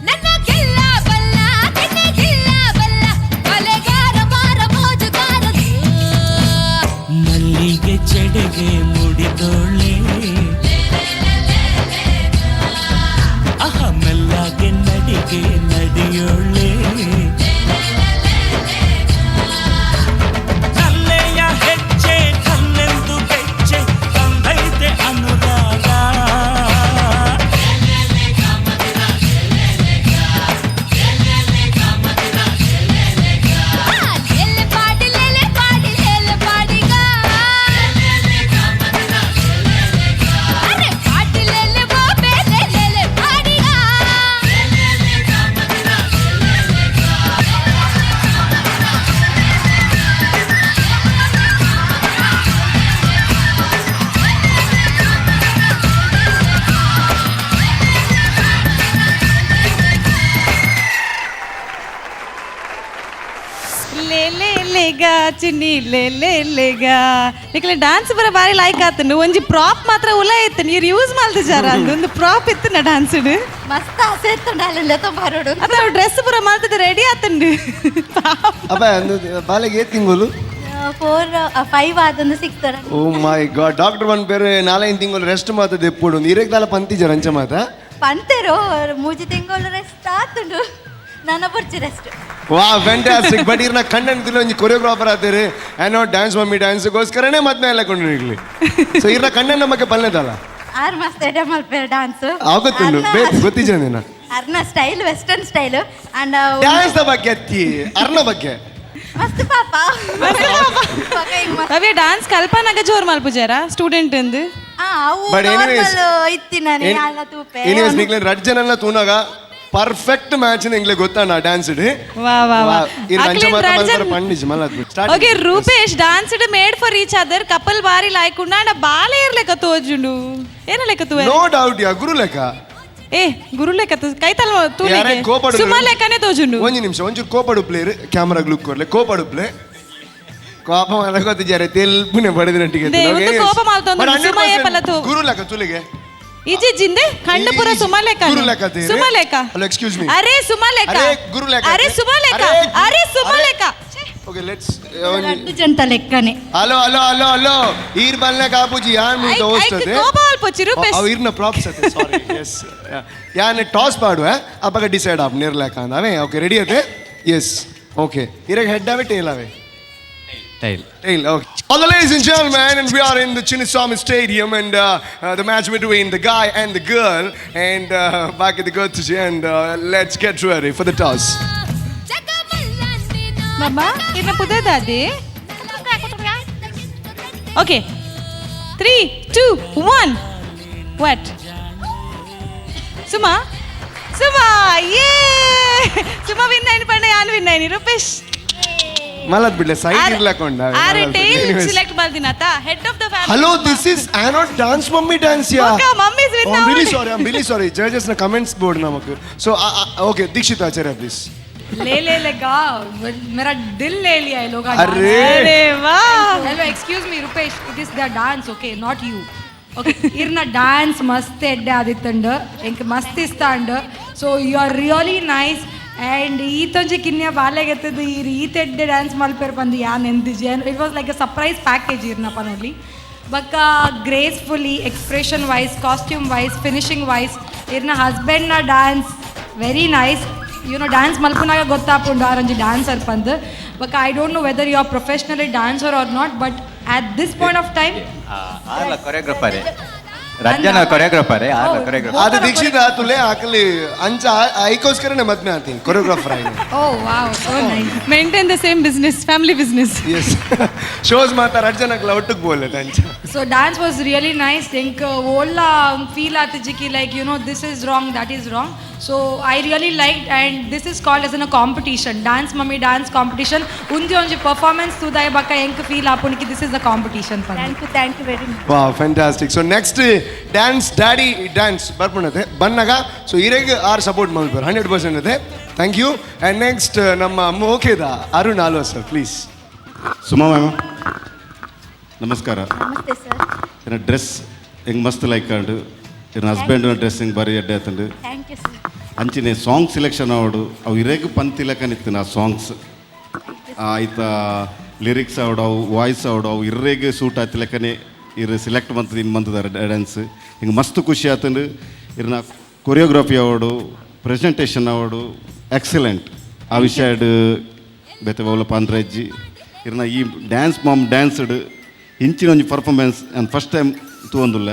ನನ್ನ ಗೆಲ್ಲ ಬಲ್ಲ ಕೆನ್ನೆ ಗೆಲ್ಲ ಬಲ್ಲ ಕೊಲೆಗಾರ ಮಾರ ಮೋಜುಗಾರನ ಮಲ್ಲಿಗೆ ಚೆಡೆಗೆ ಮುಡಿದೋಳೆ ಮೆಲ್ಲಗೆ ನಡಿಗೆ ನಡೆಯೋಳೆ ಕಲ್ಲೆಯ ಹೆಜ್ಜೆ ಕಲ್ಲೆಂದು ಹೆಜ್ಜೆ ತಂದೈತೆ ಅನುರಾಗ ಲೇಲೆ ಪಾಡಿ ಲೇಲೆ ಪಾಡಿ ಲೇಲೆ ಪಾಡಿಗ ಅರೆ ಪಾಡಿ ಲೇಲೆ ಒಬ್ಬೆಲೆ ಲೇಲೆ ಪಾಡಿಗ ಲೇಲೆ ಲೇಗ ಚಿನ್ನಿ ಲೇಲೆ ಲೇಗ ನಿಕ್ಲೆ ಡ್ಯಾನ್ಸ್ ಬರ ಬಾರಿ ಲೈಕ್ ಆತನು ಒಂಜಿ ಪ್ರಾಪ್ ಮಾತ್ರ ಉಲ ಇತ್ತು ನೀರು ಯೂಸ್ ಮಾಡ್ದು ಜಾರ ಒಂದು ಪ್ರಾಪ್ ಇತ್ತು ನಾ ಡ್ಯಾನ್ಸ್ ಮಸ್ತ್ ಆಸೆ ಇತ್ತು ನಾಳೆಲ್ಲ ಬರೋಡು ಅದ ಡ್ರೆಸ್ ಪೂರ ಮಾಡ್ತಿದ್ದೆ ರೆಡಿ ಆತಂಡು ಅಪ್ಪ ಬಾಲೆಗೆ ತಿಂಗಳು 5 ಆದೊಂದು 6 ತರ ಓ ಮೈ ಗಾಡ್ ಡಾಕ್ಟರ್ ಒನ್ ಬೇರೆ 4 ತಿಂಗಳು ರೆಸ್ಟ್ ಮಾತದೆ ಎಪ್ಪುಡು ಇರಕ್ದಾಲ ಪಂತಿಜ ರಂಚ ಮಾತ ಪಂತೆರೋ 3 ತಿಂಗಳು ರೆಸ್ಟ್ ಆತುಂಡು ನನ್ನ ಬರ್ಚಿ ರೆಸ್ಟ್ ವಾ ಫ್ಯಾಂಟಾಸ್ಟಿಕ್ ಬಟ್ ಇರ್ನ ಕಂಡನ್ ದಿನ ಒಂಜಿ ಕೊರಿಯೋಗ್ರಾಫರ್ ಆತೇರಿ ಏನೋ ಡ್ಯಾನ್ಸ್ ಮಮ್ಮಿ ಡ್ಯಾನ್ಸ್ಗೋಸ್ಕರನೇ ಮದ್ಮೆ ಎಲ್ಲ ಕೊಂಡು ಇರ್ಲಿ ಸೊ ಇರ್ನ ಕಂಡನ್ ನಮಗೆ ಪಲ್ಲೆದಲ್ಲ ಆರ್ ಮಸ್ತ್ ಎಡೆ ಮಲ್ಪೆ ಡ್ಯಾನ್ಸ್ ಆಗುತ್ತುಂಡು ಗೊತ್ತಿಜ ನೀನ ಅರ್ನ style western style and dance ಬಗ್ಗೆ ಅತ್ತಿ ಅರ್ನ ಬಗ್ಗೆ ಮಸ್ತ್ ಪಾಪ ರವಿ ಡ್ಯಾನ್ಸ್ ಕಲ್ಪನಾಗ ಜೋರ್ ಮಲ್ಪುಜಾರ ಸ್ಟೂಡೆಂಟ್ ಎಂದು ಅವು But anyways- ನಾರ್ಮಲ್ ಇತ್ತಿನ ಅಲ್ಲ ತೂಪೆ ಎನಿವೇಸ್ ನಿಕ್ಲೆ ರಡ್ಜನೆಲ್ಲ ತೂನಾಗ ಪರ್ಫೆಕ್ಟ್ ಮ್ಯಾಚ್ ನಿಂಗ್ಲೆ ಗೊತ್ತಾನ ಡ್ಯಾನ್ಸ್ ಇಡಿ ವಾ ವಾ ವಾ ಈ ರಂಚ ಮಾತ ಮಲ್ಪರ ಪಂಡಿಜ್ ಮಲ್ಲದ್ okay Rupesh dance made for each other couple ಬಾರಿ ಲೈಕ್ ಉಂಡ ಬಾಲೆ ಇರ್ಲೆಕ್ಕ ತೋಜುಂಡು ಏನ ಲೆಕ್ಕ ತೂ ನೋ ಡೌಟ್ ಯಾ ಗುರು ಲೆಕ್ಕ ಏ ಗುರು ಲೆಕ್ಕ ಕೈತಲ್ ಯಾರೇ ಕೋಪಡು ಸುಮಾ ಲೆಕ್ಕನೆ ತೋಜುಂಡು ಒಂಜಿ ನಿಮಿಷ ಒಂಚೂರು ಕೋಪಡು ಪ್ಲೇಯರ್ ಕ್ಯಾಮರಾ ಗ್ಲುಕ್ ಕೊರ್ಲೆ ಕೋಪಡು ಪ್ಲೇ ಕೋಪ ಮಾಡಕೋತಿದ್ದಾರೆ ತೆಲ್ಪುನೆ ಬಡದಿನಟ್ಟಿಗೆ ದೇವತ್ತು ಕೋಪ ಮಾಡ್ತೊಂದು ಸುಮಾ ಏಪಲ್ಲ ತೋ ಗುರು ಲೆಕ್ಕ ತುಲಿಗೆ ಇಜಿ ಜಿಂದೆ ಖಂಡ ಪುರ ಸುಮಾ ಲೆಕ್ಕ ಗುರು ಲೆಕ್ಕ ತೀರೆ ಸುಮಾ ಲೆಕ್ಕ ಹಲೋ ಎಕ್ಸ್ಕ್ಯೂಸ್ ಮೀ ಅರೆ ಸುಮಾ ಲೆಕ್ಕ ಅರೆ ಗುರು ಲೆಕ್ಕ ಅರೆ ಸುಮಾ ಲೆಕ್ಕ ಅರೆ ಸುಮಾ ಲೆಕ್ಕ Okay, let's. ರಡ್ಡು ಜಂತ ಲೆಕ್ಕನೆ. Hello. Here balne kapuji yan mu dost ate. ಕೋಬಾಲ್ ಪೊಚ್ಚಿ Rupesh. Irna props ate. Sorry. Yes. Yan toss padu hai. Apaga decide aap nirlaka andave. Okay, ready ate? Yes. Okay. Ireg head ave tail ave. Tail. Okay. All the ladies and gentlemen, and we are in the Chinnaswamy Stadium, and the match between the guy and the girl, and back at the Gurtuji, and let's get ready for the toss. Mama, irna pudadadi. Okay. 3, 2, 1. What? Suma? Yay! Suma win ayin panda yan win ayin. Rupesh. Malad bidle side irlakonda. Are tail select maldinata. Head of the family. Hello, this is Anod Dance Mummy Dance ya. Okay, mummy is win now. I'm really sorry. Judges na comments board namaku. So okay, Dikshita Acharya please. ले गा मेरा दिल ले लिया है लोग. अरे वाह. Hello, excuse me, Rupesh. It is their dance, okay, not you. Okay, irna dance mast edde adittandu enk mast istandu. So you are really nice. And ಈತೊಂಜಿ ಕಿನ್ಯ ಬಾಲೆಗೆತ್ತದು ಈತೆಡ್ಡೆ ಡ್ಯಾನ್ಸ್ ಮಲ್ಪೇರು ಬಂದು ಯಾನ್ ಎಂದಿಜಿ. It was like a surprise package ಇರ್ನಪ್ಪನಲ್ಲಿ. ಬಕ್ಕ gracefully expression wise, costume wise, finishing wise ಇರ್ನ ಹಸ್ಬೆಂಡ್ನ ಡ್ಯಾನ್ಸ್ ವೆರಿ ನೈಸ್. ಡ್ಯಾನ್ಸ್ ಮಲ್ಪನಾಗ ಗೊತ್ತಾಪುಂಡು ಆರಂಜಿ ಡ್ಯಾನ್ಸರ್ ಪಂದು. ಬಕ್ಕ I don't know whether you are professionally dancer or not, but at this point of time choreographer ರಜ್ಜನ ಕೊರಿಯೋಗ್ರಾಫರ್ ಅದು ದೀಕ್ಷಿತ ತುಲೆ ಹಾಕಲಿ ಅಂಚ ಐಕೋಸ್ಕರನೇ ಮದ್ಮೆ ಆತೀನಿ ಕೊರಿಯೋಗ್ರಾಫರ್ ಆಗಿ. oh wow, so nice. Maintain the same business, family business. Yes. shows ಮಾತಾ ರಜ್ಜನಕ್ಲ ಒಟ್ಟಿಗೆ ಬೋಲೆ ಅಂಚ. So dance was really nice. Think olla feel atijiki like this is wrong, that is wrong. So I really liked, and this is called as a competition, Dance Mummy Dance competition. Undi onji performance tudai baka enk feel apuniki this is the competition. Thank you very much. Wow, fantastic. So next dance daddy dance barpunate bannaga so irege our support malper 100% ate. Thank you. And next namma mokeda Arun Alwa sir please. Suma ma'am ನಮಸ್ಕಾರ. ನಮಸ್ತೆ ಸರ್. ಏನ ಡ್ರೆಸ್ ಹೆಂಗೆ ಮಸ್ತ್ ಲೈಕ್ ಏನ ಹಸ್ಬೆಂಡ್ನ ಡ್ರೆಸ್ ಹಿಂಗೆ ಬರೀ ಅಡ್ಡೆ ಆತಂಡು ಥ್ಯಾಂಕ್ ಯು ಸರ್. ಅಂಚಿನ ಸಾಂಗ್ ಸೆಲೆಕ್ಷನ್ ಅವಡು ಅವು ಇರೇಗ ಪಂತಿಲಕನಿತ್ತು ಆ ಸಾಂಗ್ಸ್ ಆಯ್ತಾ ಲಿರಿಕ್ಸ್ ಅವಡು ಅವು ವಾಯ್ಸ್ ಅವಡು ಅವು ಇರ್ರೇಗೆ ಸೂಟ್ ಆಯ್ತಿಲಕನೆ ಇರು ಸೆಲೆಕ್ಟ್ ಮಂತದ ಇನ್ನು ಮಂತದಾರೆ ಡ್ಯಾನ್ಸ್ ಹಿಂಗೆ ಮಸ್ತ್ ಖುಷಿ ಆತಂಡು ಇರ್ನ ಕೊರಿಯೋಗ್ರಫಿ ಅವಡು ಪ್ರೆಸೆಂಟೇಷನ್ ಅವಡು ಎಕ್ಸಲೆಂಟ್ ಆ ವಿಷಯ ಬೇತೆ ಅವಲಪ್ಪ ಅಂದ್ರೆ ಅಜ್ಜಿ ಇರ್ನ ಈ ಡ್ಯಾನ್ಸ್ ಮಾಮ್ ಡ್ಯಾನ್ಸ್ಡ್ ಇಂಚಿನ ಒಂದು ಪರ್ಫಾರ್ಮೆನ್ಸ್ ನಾನು ಫಸ್ಟ್ ಟೈಮ್ ತಗೊಂಡಿಲ್ಲ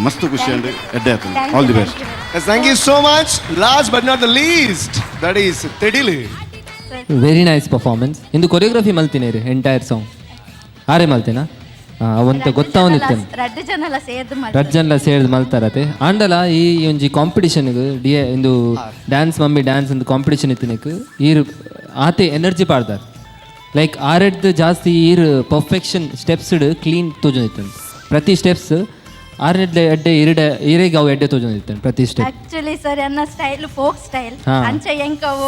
ಮಸ್ತ್ ಖುಷಿ ಅಂಡ್ ಎಡ್ಡೆ ಆಯ್ತು. All the best. Thank you so much. Last but not the least, that is Tedili. Very nice performance. ಇಂದು ಕೊರಿಯೋಗ್ರಫಿ ಮಲ್ತೀನಿ ರೀ ಎಂಟೈರ್ ಸಾಂಗ್ ಆರೇ ಮಲ್ತೀನಾ ಅವಂತ ಗೊತ್ತಾವನಿತ್ತೇನೆ ರಜ್ಜನ್ಲ ಸೇರ್ದು ಮಲ್ತಾರತೆ ಆಂಡಲ ಈ ಒಂಜಿ ಕಾಂಪಿಟಿಷನ್ಗೆ ಇಂದು ಡ್ಯಾನ್ಸ್ ಮಮ್ಮಿ ಡ್ಯಾನ್ಸ್ ಅಂತ ಕಾಂಪಿಟಿಷನ್ ಇತ್ತಿನಕ್ಕೆ ಈರು ಆತೆ ಎನರ್ಜಿ ಪಾಡ್ದಾರೆ ಲೈಕ್ ಆರೆಡ್ದು ಜಾಸ್ತಿ ಈರು ಪರ್ಫೆಕ್ಷನ್ ಸ್ಟೆಪ್ಸ್ಡ್ ಕ್ಲೀನ್ ತೋಜೊಂದಿತ್ತಂತೆ ಪ್ರತಿ ಸ್ಟೆಪ್ಸ್ ಆರೆಡ್ಲೆ ಎಡ್ಡೆ ಈರೆಗೆ ಅವು ಎಡ್ಡೆ ತೋಜೊಂದಿತ್ತೇನೆ ಪ್ರತಿ ಸ್ಟೆಪ್. ಆಕ್ಚುಲಿ ಸರ್ ನನ್ನ ಸ್ಟೈಲ್ ಫೋಕ್ ಸ್ಟೈಲ್ ಅಂಚ ಎಂಕವು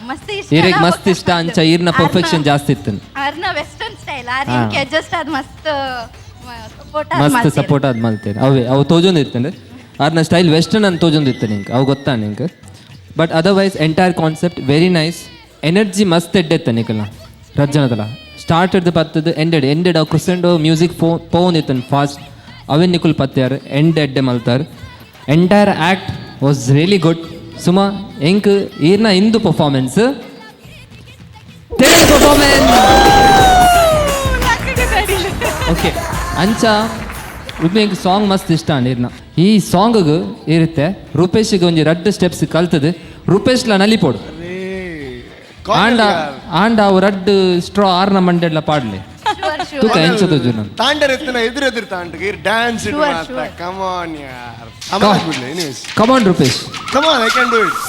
ಮಸ್ತ್ ಇಷ್ಟ. ಈರೆಗೆ ಮಸ್ತ್ ಇಷ್ಟ ಅಂಚ ಈರ್ನ ಪರ್ಫೆಕ್ಷನ್ ಜಾಸ್ತಿ ಇತ್ತೇನೆ. ಅರ್ನ ವೆಸ್ಟರ್ನ್ ಸ್ಟೈಲ್ ಆರ್ಕೆ ಜಸ್ಟ್ ಅದು ಮಸ್ತ್ ಸಪೋರ್ಟ್ ಆದ್ ಮಲ್ತೇನೆ ಅವು ತೋಜೊಂದಿತ್ತೇನೆ. ಆರ್ನ ಸ್ಟೈಲ್ ವೆಸ್ಟರ್ನ್ ಅಂತ ತೋಜೊಂದಿತ್ತೆ ನಿಂಗೆ ಅವು ಗೊತ್ತಾ ನಿಂಗೆ. But otherwise entire concept very nice. Energy ಮಸ್ತ್ ಎಡ್ಡೆತ್ತ ನಿಕಲ್ನ ರಜ್ಜನದಲ್ಲ ಸ್ಟಾರ್ಟೆಡ್ ಪತ್ತದು ಎಂಡೆಡ್ ಅವು ಕ್ರಿಸೆಂಡೋ ಮ್ಯೂಸಿಕ್ ಪೋನಿತ್ತನ್ ಫಾಸ್ಟ್ ಅವೆನ್ ನಿಕುಲ್ ಪತ್ಯಾರ್ ಎಂಡ್ ಎಡ್ಡೆ ಮಲ್ತಾರ್. Entire act was really good. ಸುಮಾ ಎಂಕ್ ಈರ್ನ ಇಂದು ಪರ್ಫಾರ್ಮೆನ್ಸ್ ಓಕೆ ಅಂಚ ರೂಪೇಶ್ ಸಾಂಗ್ ಮಸ್ತ್ ಇಷ್ಟ ನೀರ್ನ ಈ ಸಾಂಗ್ಗೆ ಇರುತ್ತೆ ರೂಪೇಶ್ಗೆ ಒಂಜಿ ರಡ್ಡು ಸ್ಟೆಪ್ಸ್ ಕಲ್ತದು ರೂಪೇಶ್ಲ ನಲಿಪೋಡು ಆಂಡ ಅವು ರಡ್ಡು ಸ್ಟ್ರಾ ಆರ್ನ ಮಂಡೆಡ್ಲ ಪಾಡ್ಲಿ ತೂಕ ಎಂಚದು ಜೂನ ತಾಂಡರ್ ಎತ್ತನ ಎದುರು ತಾಂಡಗೆ ಡ್ಯಾನ್ಸ್ ಇಟ್ ಮಾತ್ರ ಕಮ್ ಆನ್ ಯಾರ್ ಅಮರ್ ಬಿಡ್ಲೆ anyways come on Rupesh come on I can do it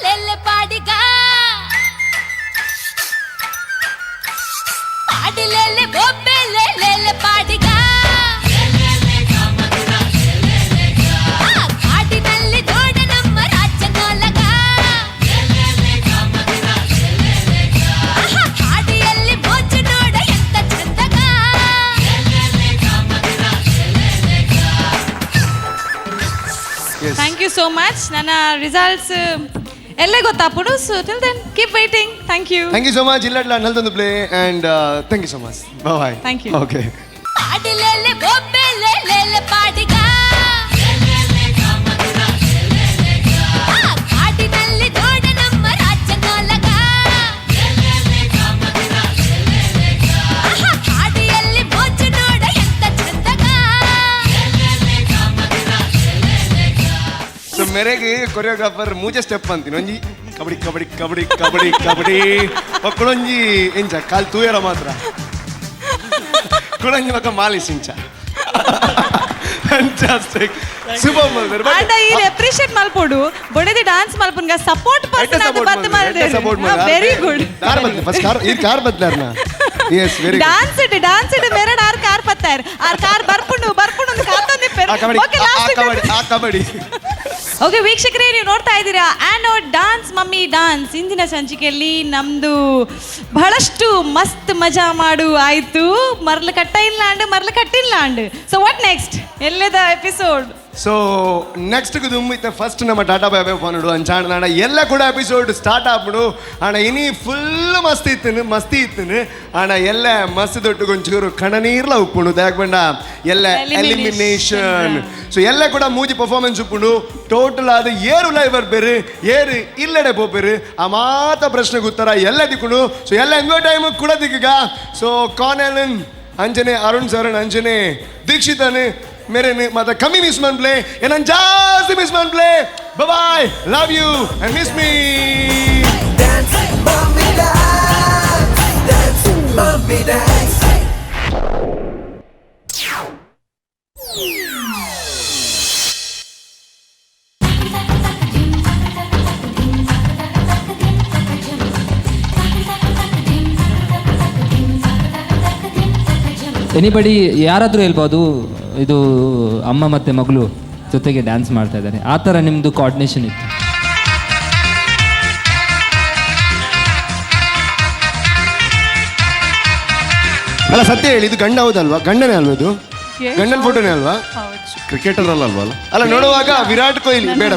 లెల్లె పాడి గాలి పాడిలేలే బొబ్బెలే లేలే పాడిగా కాడిನಲ್ಲಿ ಜೋಡ ನಮ್ಮ ರಾಜ್ಯನೊಳಗ ಕಾಡಿಯಲ್ಲಿ ಮೋಜು ನೋಡ ಎಂತ ಚಂದಗ ಥ್ಯಾಂಕ್ ಯು ಸೋ ಮಚ್. ನನ್ನ ರಿಸಲ್ಟ್ಸ್ ಎಲ್ಲೇ ಗೊತ್ತಾಪುಡು. So till then keep waiting. Thank you. Thank you so much. ಇಲ್ಲ ನಲ್ದೊಂದು play and thank you so much. Bye. Thank you. Okay. పాడిలేలే బొబ్బెలే లేలే పాడిగా కాడిನಲ್ಲಿ ಜೋಡ ನಮ್ಮ ರಾಜ್ಯನೊಳಗ ಕಾಡಿಯಲ್ಲಿ ಮೋಜು ನೋಡ ಎಂತ ಚಂದಗ ಸೊ ಮೇರೆಗೆ ಕೊರಿಯೋಗ್ರಾಫರ್ ಮೂಜೆ ಸ್ಟೆಪ್ ಅಂತೀನಿ ಒಂಜಿ ಕಬಡ್ಡಿ ಕಬಡ್ಡಿ ಕಬಡ್ಡಿ ಕಬಡ್ಡಿ ಕಬಡ್ಡಿ ಒಕ್ಕಳೊಂಜಿ ಎಂಚ ಕಾಲು ತೂಯರ ಮಾತ್ರ ಕುಳಂಜಿ ಪಕ್ಕ ಮಾಲಿಸ್ ಇಂಚ ಫ್ಯಾಂಟಾಸ್ಟಿಕ್ ಸೂಪರ್ ಮಲ್ದರ್ ಅಂಡ ಇಲ್ಲಿ ಅಪ್ರಿಶಿಯೇಟ್ ಮಲ್ಪೋಡು ಬೊಡೆದಿ ಡಾನ್ಸ್ ಮಲ್ಪನ್ಗ ಸಪೋರ್ಟ್ ಪರ್ಸನ್ ಅದು ಬತ್ ಮಾಡ್ದೆ. Very good. ಕಾರ್ ಬದ್ಲೆ ಫಸ್ಟ್ ಕಾರ್ ಇದು ಕಾರ್ ಬದ್ಲಾರ್ನ ಯೆಸ್ ವೆರಿ ಗುಡ್. ಡಾನ್ಸ್ ಇಡ್ ಮೇರಡ್ ಆರ್ ಕಾರ್ ಪತ್ತಾರ್ ಆರ್ ಕಾರ್ ಬರ್ಪುಂಡು ಒಂದು ಕಾತೊಂದಿ ಪೆರ್. ಓಕೆ ಲಾಸ್ಟ್ ಆ ಕಬಡ್ಡಿ. ಓಕೆ ವೀಕ್ಷಕರೇ, ನೀವು ನೋಡ್ತಾ ಇದ್ದೀರಾ ಆ್ಯನೋಡ್ ಡಾನ್ಸ್ ಮಮ್ಮಿ ಡಾನ್ಸ್. ಇಂದಿನ ಸಂಚಿಕೆಯಲ್ಲಿ ನಮ್ದು ಬಹಳಷ್ಟು ಮಸ್ತ್ ಮಜಾ ಮಾಡು ಆಯ್ತು. ಮರ್ಲು ಕಟ್ಟಿಲ್ಲ ಅಂಡ್ ಸೊ ವಾಟ್ ನೆಕ್ಸ್ಟ್ ಎಲ್ಲದ ಎಪಿಸೋಡ್? ಸೊ ನೆಕ್ಸ್ಟ್ ದುಮ್ಮಿತ್ತ ಫಸ್ಟ್ ನಮ್ಮ ಟಾಟಾ ಬಾಯ್ ಬಾಯ್ ಪನ್ನುಡು ಅಂಚಾಣ ನಾಡ ಎಲ್ಲ ಕೂಡ ಎಪಿಸೋಡ್ ಸ್ಟಾರ್ಟ್ ಆಗ್ಬಿಡು ಆಣ ಇನಿ ಫುಲ್ ಮಸ್ತ್ ಇತ್ತನು ಆಣ ಎಲ್ಲ ಮಸ್ತ್ ದೊಟ್ಟು ಕೊಂಚೂರು ಕಣನೀರ್ಲ ಉಪ್ಪುಂಡು ದಾಗ್ಬಂಡ ಎಲ್ಲ ಎಲಿಮಿನೇಷನ್. ಸೊ ಎಲ್ಲ ಕೂಡ ಮೂಜಿ ಪರ್ಫಾರ್ಮೆನ್ಸ್ ಉಪ್ಪುಂಡು ಟೋಟಲ್ ಆದ ಏರು ಲೈವರ್ ಬೇರೆ ಏರು ಇಲ್ಲಡೆ ಪೋಪೇರು ಆ ಮಾತ ಪ್ರಶ್ನೆಗೆ ಉತ್ತರ ಎಲ್ಲ ದಿಕ್ಕುಂಡು. ಸೊ ಎಲ್ಲ ಎಂಗೋ ಟೈಮ್ ಕೂಡ ದಿಕ್ಕಗ. ಸೊ ಕಾನೆಲನ್ ಅಂಜನೆ ಅರುಣ್ ಸರಣ್ ಅಂಜನೆ ದೀಕ್ಷಿತನ್ मेरे ने मतलब कमी मिस मन प्ले एंड जास्ट मिस मन play. Bye bye, love you and miss me. Dance mommy dance. Anybody ಯಾರಾದರೂ ಹೇಳ್ಬೋದು ಇದು ಅಮ್ಮ ಮತ್ತು ಮಗಳು ಜೊತೆಗೆ ಡ್ಯಾನ್ಸ್ ಮಾಡ್ತಾ ಇದ್ದಾರೆ, ಆ ಥರ ನಿಮ್ಮದು ಕೋಆರ್ಡಿನೇಷನ್ ಇತ್ತು? ಅಲ್ಲ ಸತ್ಯ ಹೇಳಿ, ಇದು ಗಂಡ ಹೌದಲ್ವಾ? ಗಂಡನೇ ಅಲ್ವಾ ಇದು? ಗಂಡನ ಫೋಟೋನೇ ಅಲ್ವಾ? ಕ್ರಿಕೆಟರ್ ಅಲ್ವಾ? ಅಲ್ಲ ನೋಡುವಾಗ ವಿರಾಟ್ ಕೊಹ್ಲಿ ಬೇಡ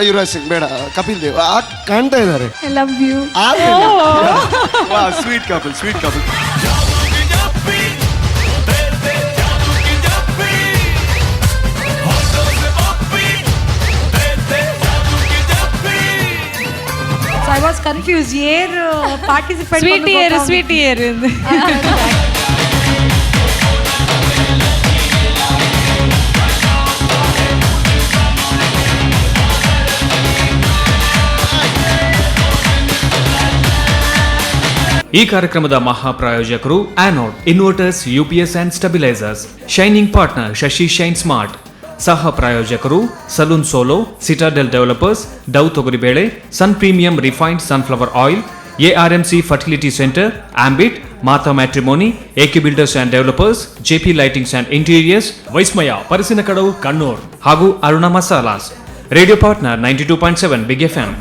ಯುವರಾಜ್ ಸಿಂಗ್ ಬೇಡ, ಕಪಿಲ್ ದೇವ್ ಕಾಣ್ತಾ ಇದ್ದಾರೆ. I love you. Sweet couple. So I was confused. Participate. Sweet year. ಈ ಕಾರ್ಯಕ್ರಮದ ಮಹಾಪ್ರಾಯೋಜಕರು Anod inverters, UPS and stabilisers. Shining partner Shashi shine smart. ಸಹ ಪ್ರಾಯೋಜಕರು salon solo, citadel developers, Dove ತೊಗರಿಬೇಳೆ, ಸನ್ premium refined sunflower oil, ARMC fertility centre, ಆಂಬಿಟ್, Mata matrimony, AK builders and developers, JP lightings and interiors, ವೈಸ್ಮಯ ಪರಿಸಿನ ಕಡವು ಕಣ್ಣೂರ್ ಹಾಗೂ Aruna masalas. Radio partner 92.7 big FM.